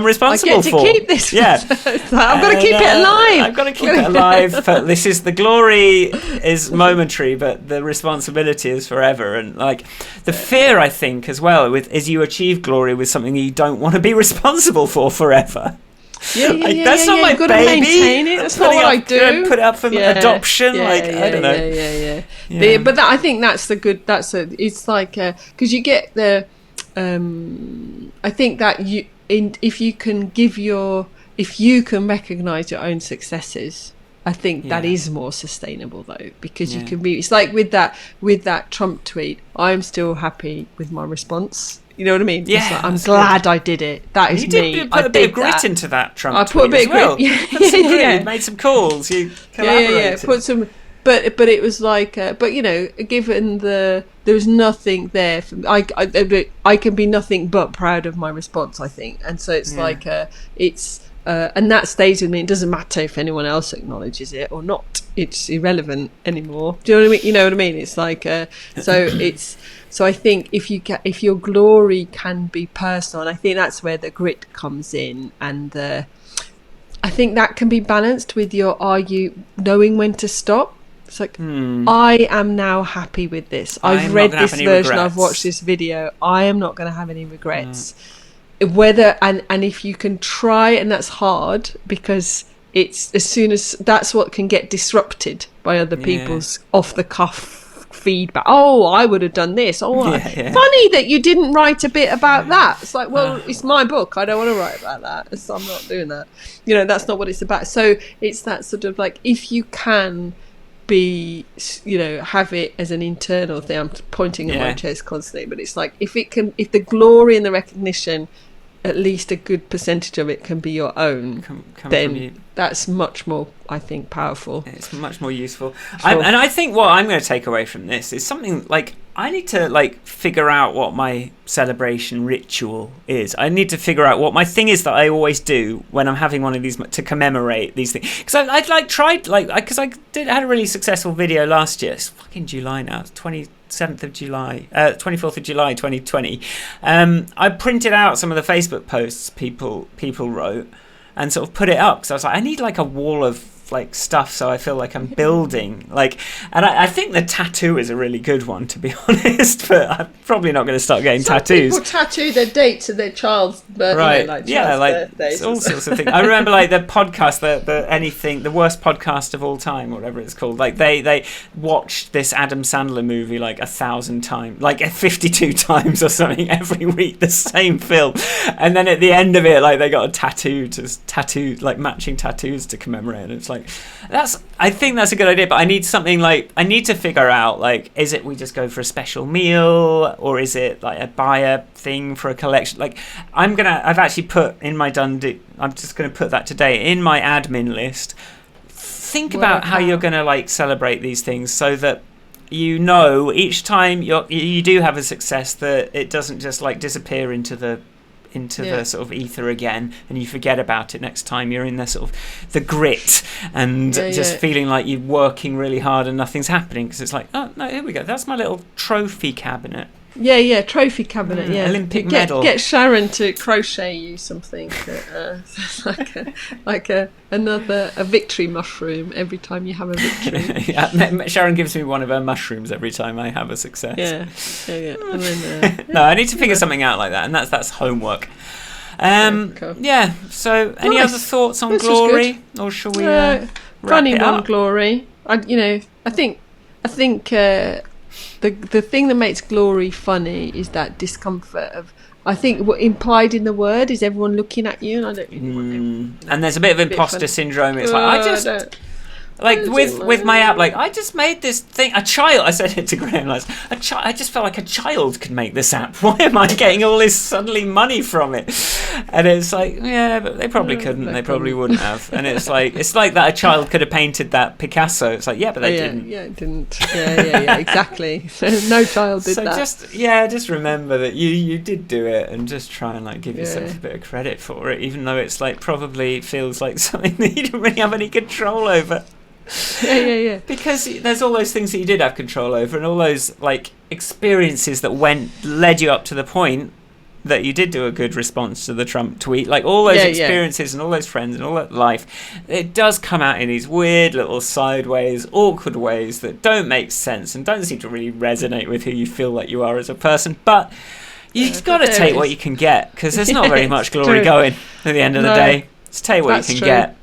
responsible for. I get to keep this. Yeah. I've got to keep it alive. I've got to keep it alive. But this is, the glory is momentary, but the responsibility is forever. And like the fear, I think, as well, is you achieve glory with something you don't want to be responsible for forever. That's not my baby. Maintain it. That's not what I do. Put it up for adoption. I don't know. But I think that's the good. It's like because you get the. I think that if you can recognise your own successes, I think that is more sustainable, though, because you can be. It's like with that Trump tweet. I'm still happy with my response. You know what I mean? Yeah, like, I'm glad I did it. That is me. You put a bit of grit into that Trump tweet. I put a bit of grit. You made some calls. You collaborated. Put some. But it was like, given there was nothing there for me, I can be nothing but proud of my response, I think, and so it's like and that stays with me. It doesn't matter if anyone else acknowledges it or not; it's irrelevant anymore. Do you know what I mean? You know what I mean? It's like so I think if your glory can be personal, and I think that's where the grit comes in, and I think that can be balanced with are you knowing when to stop. It's like, I am now happy with this. I've read this version. I've watched this video. I am not going to have any regrets. Whether and if you can try, and that's hard, because it's as soon as that's what can get disrupted by other people's off the cuff feedback. Oh, I would have done this. Oh, funny that you didn't write a bit about that. It's like, well, it's my book. I don't want to write about that. So I'm not doing that. That's not what it's about. So it's that sort of like, if you can be, have it as an internal thing. I'm pointing at my chest constantly, but it's like, if the glory and the recognition, at least a good percentage of it can be your own, then that's much more, I think, powerful. It's much more useful. Sure. And I think what I'm going to take away from this is something like, I need to like figure out what my celebration ritual is. I need to figure out what my thing is that I always do when I'm having one of these to commemorate these things. Because I like tried like because I had a really successful video last year. It's fucking July now. It's 27th of July, 24th of July, 2020. I printed out some of the Facebook posts people wrote and sort of put it up because I was like, I need like a wall of like stuff so I feel like I'm building like, and I think the tattoo is a really good one, to be honest, but I'm probably not going to start getting tattoos. People tattoo their dates of their child's birthday, right? like Yeah, like birthdays all sorts of things. I remember like the podcast, the worst podcast of all time, or whatever it's called. Like they watched this Adam Sandler movie like 1,000 times, like 52 times or something every week, the same film, and then at the end of it, like they got a tattoo like matching tattoos to commemorate, and it's like, I think that's a good idea, but I need something like, I need to figure out like, is it we just go for a special meal, or is it like a buyer thing for a collection? Like I've actually put in my I'm just going to put that today in my admin list. Think about how you're going to like celebrate these things so that you know each time you do have a success that it doesn't just like disappear into the sort of ether again, and you forget about it next time. You're in the sort of the grit and just feeling like you're working really hard and nothing's happening, because it's like, oh no, here we go, that's my little trophy cabinet. Trophy cabinet. Olympic medal. Get Sharon to crochet you something like a victory mushroom every time you have a victory. Sharon gives me one of her mushrooms every time I have a success. Yeah. And then, no, I need to figure something out like that, and that's homework. Cool. Yeah. So, any other thoughts on this glory, or shall we? Funny wrap it one, up? glory. I think the thing that makes glory funny is that discomfort of. I think what implied in the word is everyone looking at you, and I don't really want to. And there's a bit of imposter syndrome. It's like with my app, like I just made this thing. A child. I said it to Graham last. I just felt like a child could make this app. Why am I getting all this suddenly money from it? And it's like, yeah, but they probably couldn't. They probably wouldn't have. And it's like that a child could have painted that Picasso. It's like, yeah, but they didn't. Yeah, it didn't. Yeah, exactly. So no child did that. Just remember that you did do it, and just try and like give yourself a bit of credit for it, even though it's like probably feels like something that you didn't really have any control over. Yeah. Because there's all those things that you did have control over, and all those like experiences that led you up to the point that you did do a good response to the Trump tweet. Like all those experiences and all those friends and all that life, it does come out in these weird little sideways, awkward ways that don't make sense and don't seem to really resonate with who you feel like you are as a person. But you've got to take what you can get, because there's not very much glory going at the end of the day. Just take what you can get.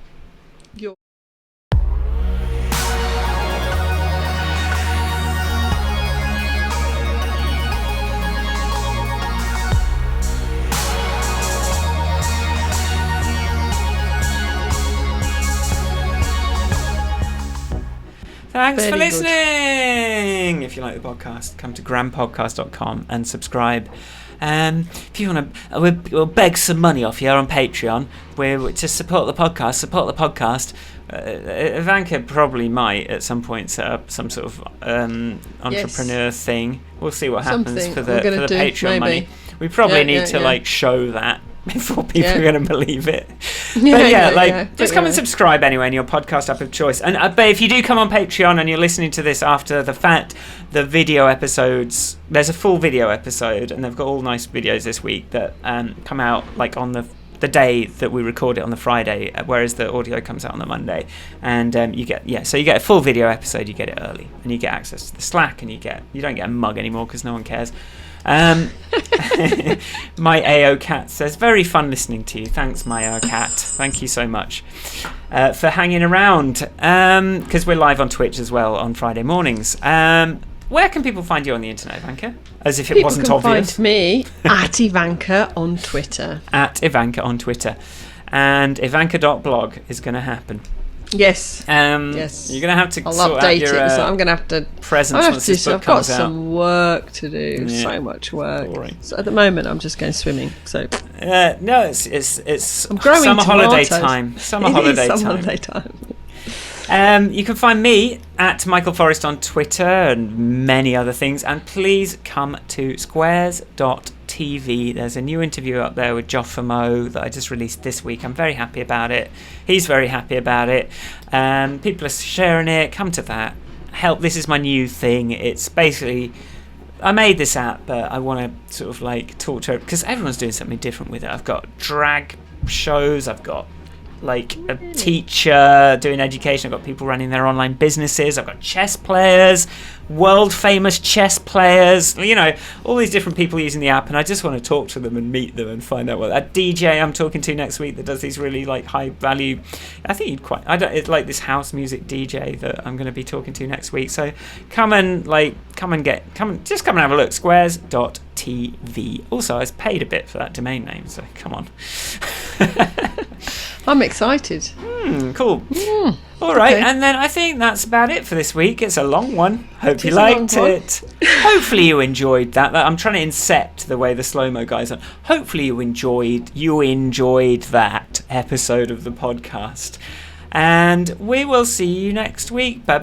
Thanks for listening. If you like the podcast, come to grampodcast.com and subscribe. If you want to, we'll beg some money off you on Patreon. We're to support the podcast. Ivanka probably might at some point set up some sort of entrepreneur thing. We'll see what happens for the Patreon money. We probably need to like show that before people are going to believe it. Just come and subscribe anyway in your podcast app of choice. And but if you do come on Patreon and you're listening to this after the fact, the video episodes, there's a full video episode, and they've got all nice videos this week that come out like on the day that we record it on the Friday, whereas the audio comes out on the Monday. And you get a full video episode. You get it early, and you get access to the Slack, and you don't get a mug anymore because no one cares. My AO cat says, very fun listening to you. Thanks, my AO cat. Thank you so much for hanging around, because we're live on Twitch as well on Friday mornings. Where can people find you on the internet, Ivanka? As if it wasn't obvious. People can find me at Ivanka on Twitter. At Ivanka on Twitter. And Ivanka.blog is going to happen. Yes. Yes. You're going to have to I'll sort update out your, it. So I'm going to have to presents once this book I've got comes out. some work to do. Yeah. So much work. Boring. So at the moment, I'm just going swimming. So no, it's I'm growing summer holiday tomatoes. time. Summer It holiday is time. summer holiday time. You can find me at Michael Forrest on Twitter and many other things. And please come to squares.tv. There's a new interview up there with Joffamo that I just released this week. I'm very happy about it. He's very happy about it. People are sharing it. Come to that. Help. This is my new thing. It's basically... I made this app, but I want to sort of like talk to it because everyone's doing something different with it. I've got drag shows. I've got like a teacher doing education. I've got people running their online businesses. I've got chess players, world famous chess players, you know, all these different people using the app, and I just want to talk to them and meet them and find out what that DJ I'm talking to next week that does these really like high value, I think you'd quite, it's like this house music DJ that I'm going to be talking to next week. So come and have a look. Squares.tv. Also, I was paid a bit for that domain name, so come on. I'm excited. Cool. All right, okay. And then I think that's about it for this week. It's a long one. Hope you liked it. Hopefully you enjoyed that. I'm trying to incept the way the slow-mo guys are. Hopefully you enjoyed that episode of the podcast. And we will see you next week. Bye.